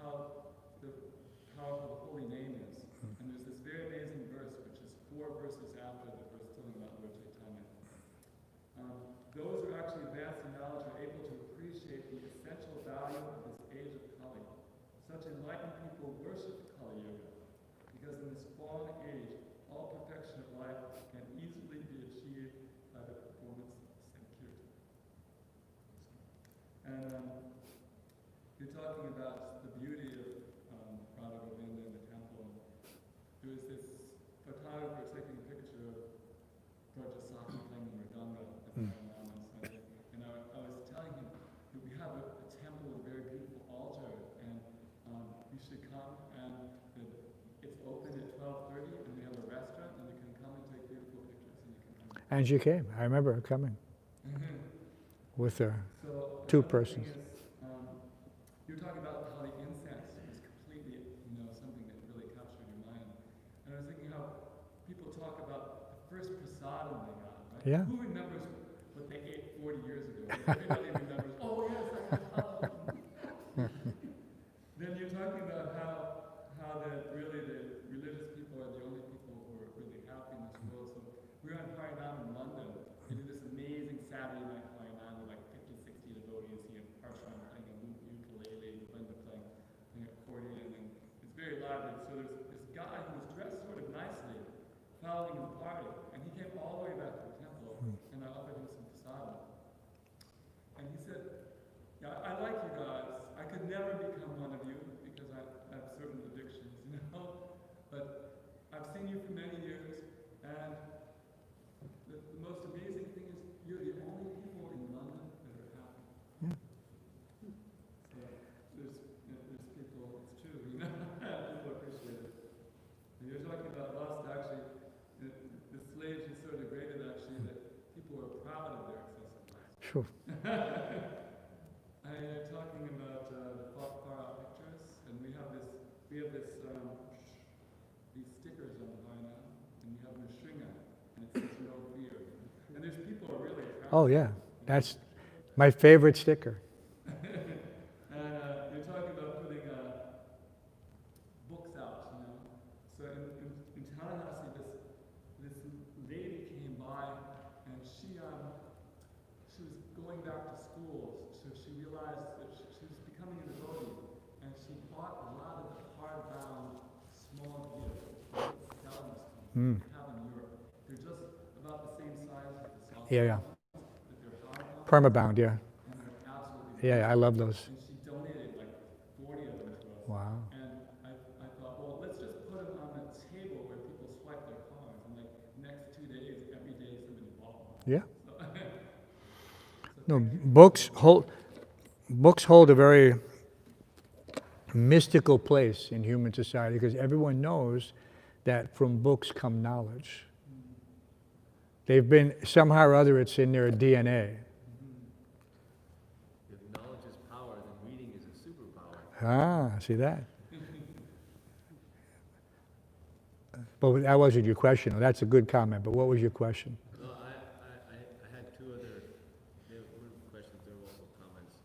how powerful the holy name is. And there's this very amazing verse, which is 4 verses after the verse telling about Lord Chaitanya. Those who actually advance in knowledge are able to appreciate the essential value of this age of Kali. Such enlightened people worship Kali Yuga, because in this fallen age, all perfection of life can easily be achieved by the performance of Sankirtan. And you're talking about the beauty of Radha Govinda in the temple. There was this photographer taking a picture of Rajasaki playing the mridanga at the Paramahansa. And I was telling him that we have a temple with a very beautiful altar, and you should come, and it's open at 12:30, and we have a restaurant, and you can come and take beautiful pictures, and you can come. And she came. I remember her coming with her two persons. You're talking about how the incense is completely, something that really captured your mind. And I was thinking how people talk about the first prasadam they got, right? Yeah. Who remembers what they ate 40 years ago? Everybody remembers, oh yes, I had Then you're talking about how that really the religious people are the only people who are really happy in this world. So we were on Harinam in London. They did this amazing Saturday night Harinam with like 50, 60 devotees here. Parshan playing a ukulele, Linda playing accordion, and it's very lively. So there's this guy who was dressed sort of nicely, following the party, and he came all the way back to the temple, and I offered him some prasadam. And he said, yeah, I like Phew. Talking about the far out pictures, and we have these stickers on the vine now, and we have the Shringa, and it says no fear. And there's people who are really attracted. Oh yeah, that's my favorite sticker. And you're talking about putting books out, you know. So in Tallahassee, this lady came by, and she was going back to school, so she realized that she was becoming a devotee, and she bought a lot of the hardbound small gifts that have in Europe. They're just about the same size as the soft Yeah, yeah. ones, but they're hardbound, Permabound, yeah. and they're absolutely Yeah, I love those. and she donated like 40 of them to us. Wow. And I thought, well, let's just put them on a table where people swipe their cards, and like next 2 days, every day somebody bought one. Yeah. So, No, books hold a very mystical place in human society because everyone knows that from books come knowledge. They've been, somehow or other, it's in their DNA. If knowledge is power, then reading is a superpower. Ah, see that? But that wasn't your question. That's a good comment, but what was your question? No, I had two other, they were questions, they were also comments.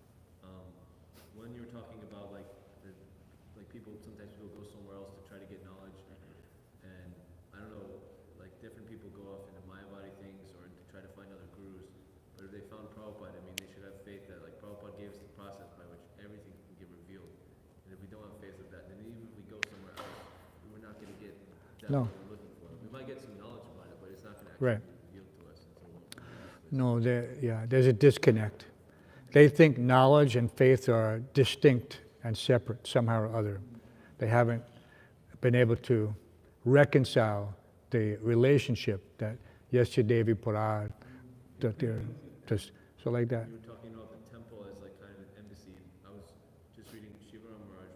One, you were talking about like people, sometimes people go somewhere else to try to get knowledge, and I don't know, like different people go off into Mayavadi things or to try to find other gurus, but if they found Prabhupada, I mean, they should have faith that like Prabhupada gave us the process by which everything can get revealed. And if we don't have faith of that, then even if we go somewhere else, we're not going to get that No. what we're looking for. We might get some knowledge about it, but it's not going to actually Right. be revealed to us until No, there's a disconnect. They think knowledge and faith are distinct and separate somehow or other. They haven't been able to reconcile the relationship that Yasyadevi Purad, that they're just, so like that. You were talking about the temple as like kind of an embassy. I was just reading, Shivaram Maharaj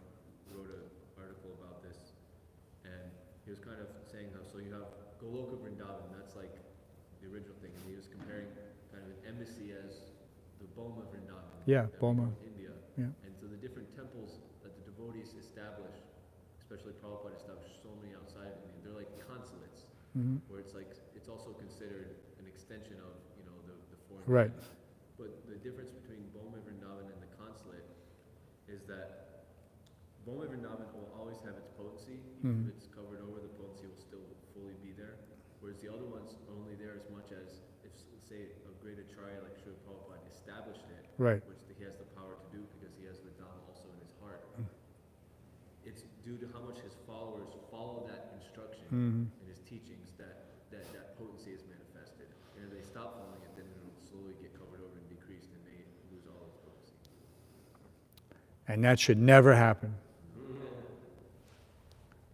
wrote an article about this, and he was kind of saying how, so you have Goloka Vrindavan, that's like the original thing, and he was comparing kind of an embassy as the Boma Vrindavan. Yeah, that we Boma. know in India. Yeah. And so the different temples that the devotees establish, especially Prabhupada established so many outside of India, they're like consulates, Mhm. where it's like, it's also considered an extension of, you know, the foreign Right. land. But the difference between Boma Vrindavan and the consulate is that Boma Vrindavan will always have its potency. Even if it's covered over, the potency will still fully be there. Whereas the other ones are only there as much as if, say, a great acharya like Srila Prabhupada established it, Right. which he has the power to do because he has the Dhamma also in his heart. It's due to how much his followers follow that instruction and his teachings that potency is manifested. And if they stop following it, then it'll slowly get covered over and decreased and may lose all its potency. And that should never happen.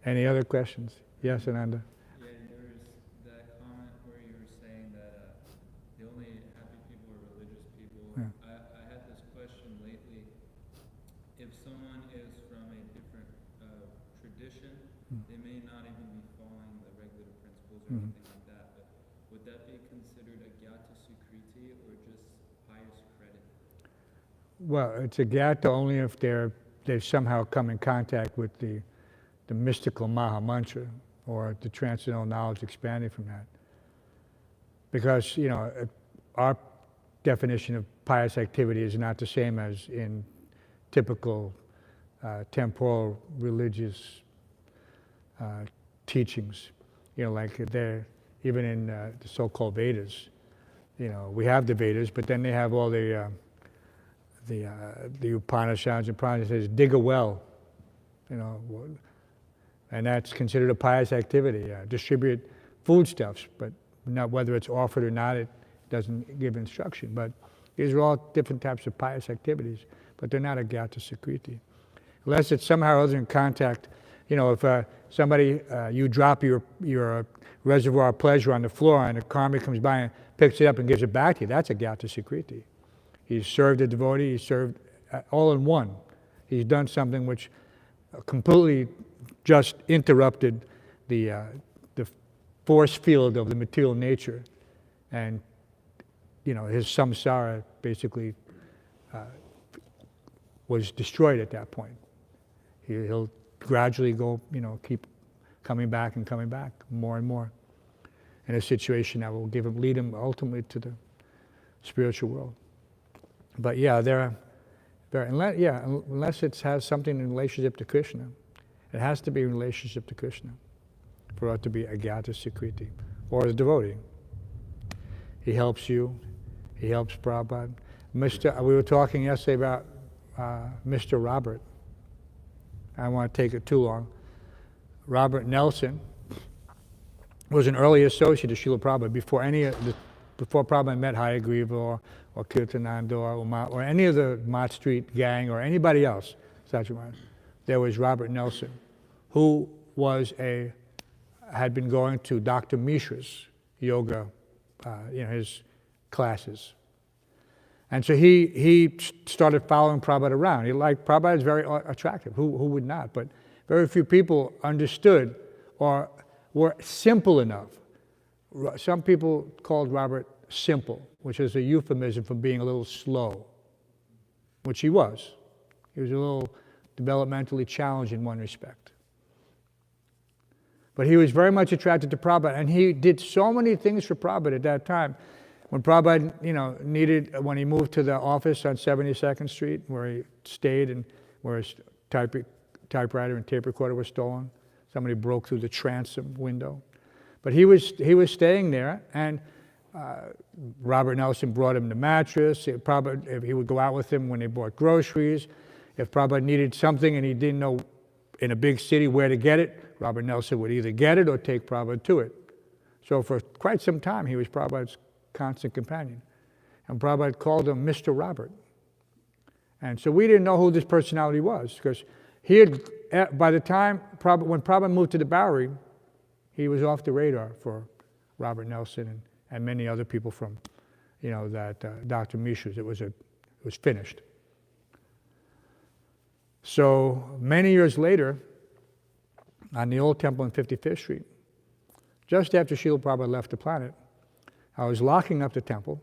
Any other questions? Yes, Ananda? Yeah, there was that comment where you were saying that the only happy people are religious people. Yeah. I had this question lately. If someone is from a different tradition, they may not even be following the regular principles or anything like that, but would that be considered a gyata sukriti or just pious credit? Well, it's a gyata only if they've somehow come in contact with the mystical Maha Mantra or the transcendental knowledge expanding from that. Because, you know, our definition of pious activity is not the same as in typical temporal religious teachings. You know, like they're, even in the so-called Vedas, you know, we have the Vedas, but then they have all the Upanishads and Puranas. It says, dig a well, you know, and that's considered a pious activity. Distribute foodstuffs, but not whether it's offered or not, it doesn't give instruction. But these are all different types of pious activities, but they're not a gyata sukriti. Unless it's somehow or other in contact, you know, if somebody, you drop your reservoir of pleasure on the floor and a karma comes by and picks it up and gives it back to you, that's a gyata sukriti. He's served a devotee, he's served all in one. He's done something which completely just interrupted the force field of the material nature and his samsara basically was destroyed at that point. He'll gradually go, keep coming back and coming back more and more in a situation that will lead him ultimately to the spiritual world. But yeah, unless it has something in relationship to Krishna, it has to be in relationship to Krishna for it to be Agyata Sukriti, or a devotee. He helps you, he helps Prabhupada. We were talking yesterday about Mr. Robert. I don't want to take it too long. Robert Nelson was an early associate of Srila Prabhupada before Prabhupada met Hayagriva or Kirtananda or any of the Mott Street gang or anybody else. There was Robert Nelson, who had been going to Dr. Mishra's yoga, his classes. And so he started following Prabhupada around. Prabhupada is very attractive. Who would not? But very few people understood or were simple enough. Some people called Robert simple, which is a euphemism for being a little slow, which he was. He was a little developmentally challenged in one respect. But he was very much attracted to Prabhupada, and he did so many things for Prabhupada at that time. When Prabhupada, when he moved to the office on 72nd Street, where he stayed and where his typewriter and tape recorder were stolen, somebody broke through the transom window. But he was staying there, and Robert Nelson brought him the mattress. He would go out with him when they bought groceries. If Prabhupada needed something and he didn't know in a big city where to get it, Robert Nelson would either get it or take Prabhupada to it. So for quite some time, he was Prabhupada's constant companion. And Prabhupada called him Mr. Robert. And so we didn't know who this personality was, because by the time, when Prabhupada moved to the Bowery, he was off the radar for Robert Nelson and many other people from, Dr. Mishra's. It was finished. So many years later, on the old temple on 55th Street, just after Srila Prabhupada left the planet, I was locking up the temple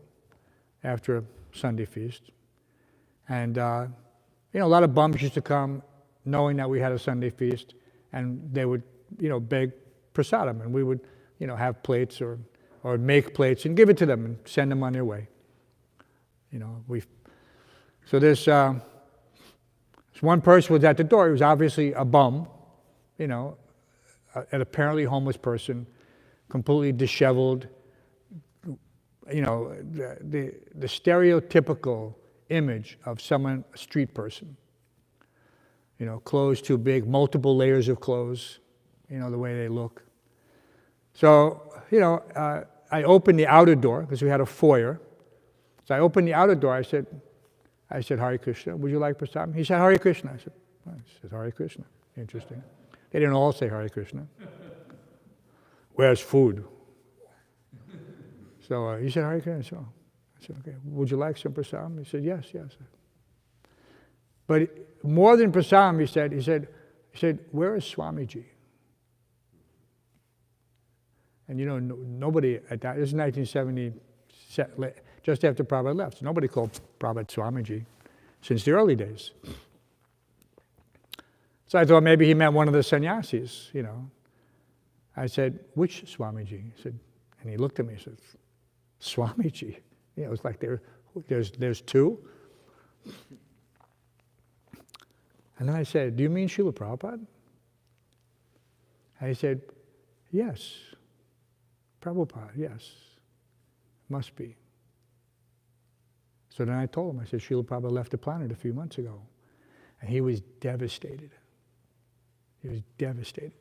after a Sunday feast. And, a lot of bums used to come knowing that we had a Sunday feast, and they would, beg prasadam, and we would, have plates or make plates and give it to them and send them on their way. So this one person was at the door. He was obviously a bum, an apparently homeless person, completely disheveled. The stereotypical image of a street person. Clothes too big, multiple layers of clothes, the way they look. So, I opened the outer door, because we had a foyer. So I opened the outer door, I said, Hare Krishna, would you like prasadam? He said, Hare Krishna. I said, Hare Krishna. Interesting. They didn't all say Hare Krishna. Where's food? So he said, Hare Krishna. So I said, okay, would you like some prasadam? He said, yes. But more than prasadam, he said, where is Swamiji? And nobody at that, this is 1970, just after Prabhupada left, so nobody called Prabhupada Swamiji since the early days. So I thought maybe he meant one of the sannyasis, I said, which Swamiji? He said, and he looked at me and said, Swamiji? It was like there's two. And then I said, do you mean Srila Prabhupada? And he said, yes. Prabhupada, yes. Must be. So then I told him, I said, Srila Prabhupada left the planet a few months ago. And he was devastated. He was devastated.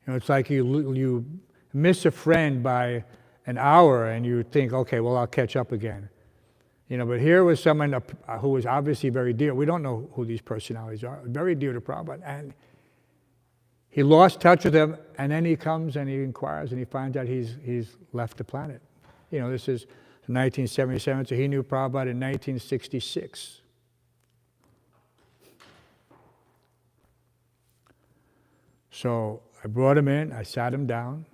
It's like you miss a friend by an hour and you think, okay, well, I'll catch up again. But here was someone who was obviously very dear. We don't know who these personalities are. Very dear to Prabhupada. And he lost touch with him, and then he comes and he inquires and he finds out he's left the planet. This is 1977, so he knew Prabhupada in 1966. So I brought him in, I sat him down,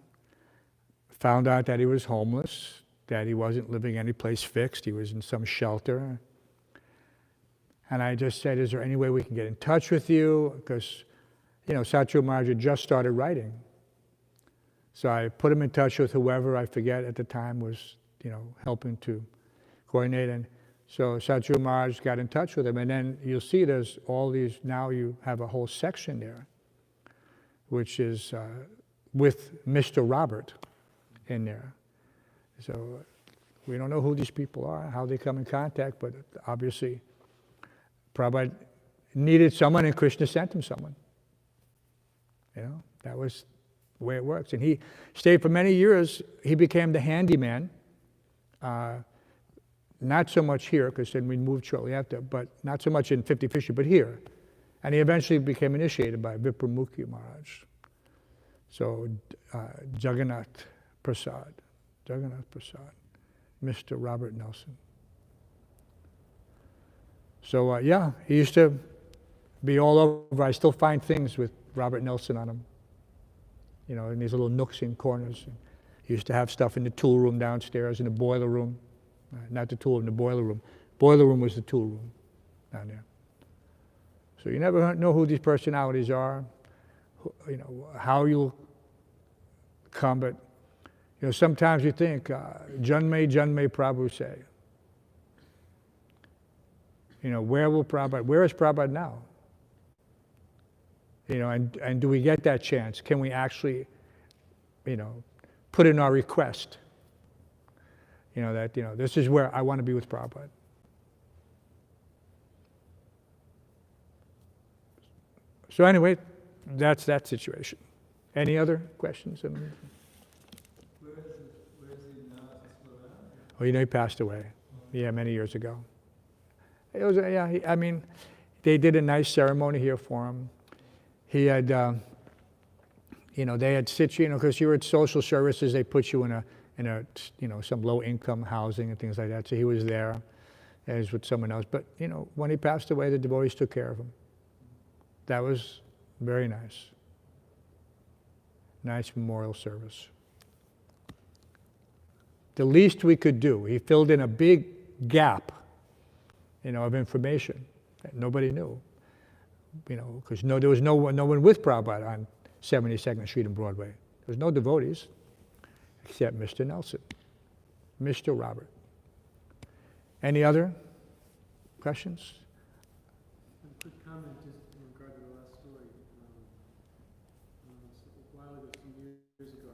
found out that he was homeless, that he wasn't living any place fixed. He was in some shelter. And I just said, is there any way we can get in touch with you? Because, Satchuru Maharaj had just started writing. So I put him in touch with whoever, I forget at the time, was, helping to coordinate. And so Satchuru Maharaj got in touch with him. And then you'll see there's all these, now you have a whole section there, which is with Mr. Robert in there. So we don't know who these people are, how they come in contact, but obviously Prabhupada needed someone and Krishna sent him someone. That was the way it works. And he stayed for many years. He became the handyman. Not so much here, because then we moved shortly after, but not so much in 50 Fisher, but here. And he eventually became initiated by Vipramukhi Maharaj. So Jagannath Prasad, Mr. Robert Nelson. So he used to be all over. I still find things with Robert Nelson on them, in these little nooks and corners. He used to have stuff in the tool room downstairs, in the boiler room. Not the tool room, the boiler room. Boiler room was the tool room down there. So you never know who these personalities are, how you'll come, but sometimes you think, Janme Prabhu say. Where is Prabhupada now? And do we get that chance? Can we actually, put in our request? This is where I want to be with Prabhupada. So anyway, that's that situation. Any other questions? Where is he now? Oh, he passed away. Yeah, many years ago. It was, they did a nice ceremony here for him. He had, they had situated, because you were at social services, they put you in a some low-income housing and things like that. So he was there, as with someone else. But when he passed away, the devotees took care of him. That was very nice. Nice memorial service. The least we could do, he filled in a big gap, of information that nobody knew. Because there was no one with Prabhupada on 72nd Street and Broadway. There was no devotees except Mr. Nelson, Mr. Robert. Any other questions? A quick comment just in regard to the last story. A while ago, some years ago,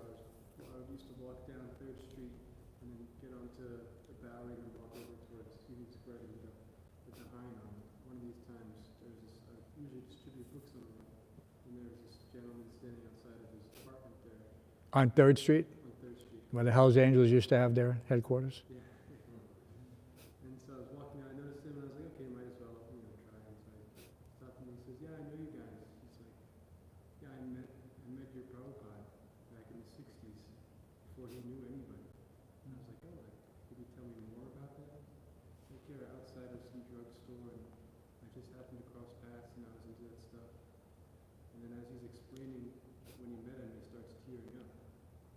I used to walk down 3rd Street and then get onto the Bowery and walk over towards Union Square with the High on. One of these times, there was this, I usually distribute books on the road, and there was this gentleman standing outside of his apartment there On 3rd Street, on 3rd Street. where the Hells Angels used to have their headquarters? Yeah. And so I was walking out, I noticed him, and I was like, okay, might as well, try. And so I stopped him, and he says, yeah, I know you guys. He's like, yeah, I met your Prabhupada back in the 60s, before he knew anybody. And I was like, oh, could you tell me more about that? Like, you're outside of some drugstore, and I just happened to cross paths, and I was into that stuff. And then as he's explaining when he met him, he starts tearing up.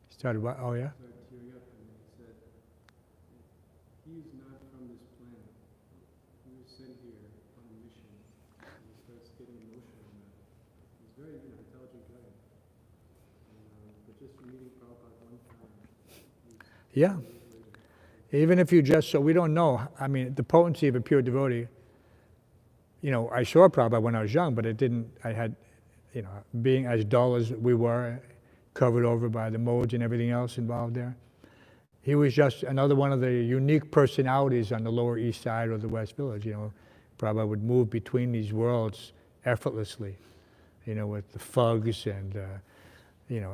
Started what? Oh, yeah? Started tearing up, and he said, he is not from this planet. He was sent here on a mission. And he starts getting emotional on that. He's a very intelligent guy. And, but just from meeting Prabhupada one time, Yeah. Even if you just, so we don't know, the potency of a pure devotee, I saw Prabhupada when I was young, but I had, being as dull as we were, covered over by the modes and everything else involved there. He was just another one of the unique personalities on the Lower East Side or the West Village. Prabhupada would move between these worlds effortlessly, with the Fugs and,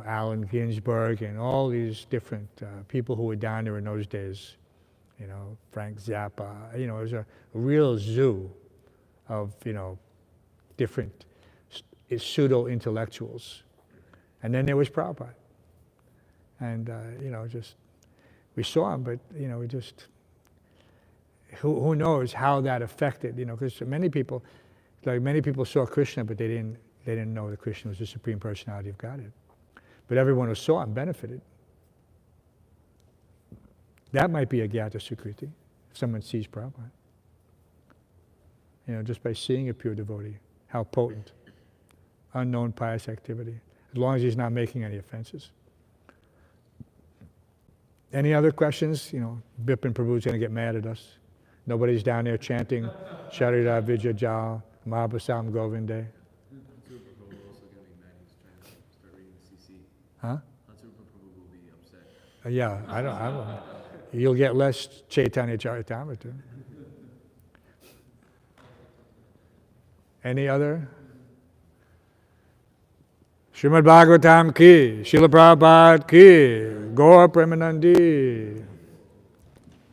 Allen Ginsberg and all these different people who were down there in those days. Frank Zappa. It was a real zoo of, different pseudo-intellectuals. And then there was Prabhupada. And, we saw him, but, we just, who knows how that affected, because many people saw Krishna, but they didn't know that Krishna was the Supreme Personality of Godhead. But everyone who saw him benefited. That might be a Gyata Sukriti, if someone sees Prabhupada. Just by seeing a pure devotee, how potent. Unknown pious activity, as long as he's not making any offenses. Any other questions? Bipin Prabhu's going to get mad at us. Nobody's down there chanting Sharira Vijay Jal, Mahabhasam Govinde. Hansarupa Prabhu will also going to be mad. He's trying to start reading the CC. Huh? Hansarupa Prabhu will be upset. Yeah, I don't. You'll get less Chaitanya Charitamrita. Any other? Śrīmad-Bhāgavatam ki, Srila Prabhupada ki, Gaur Premanandi.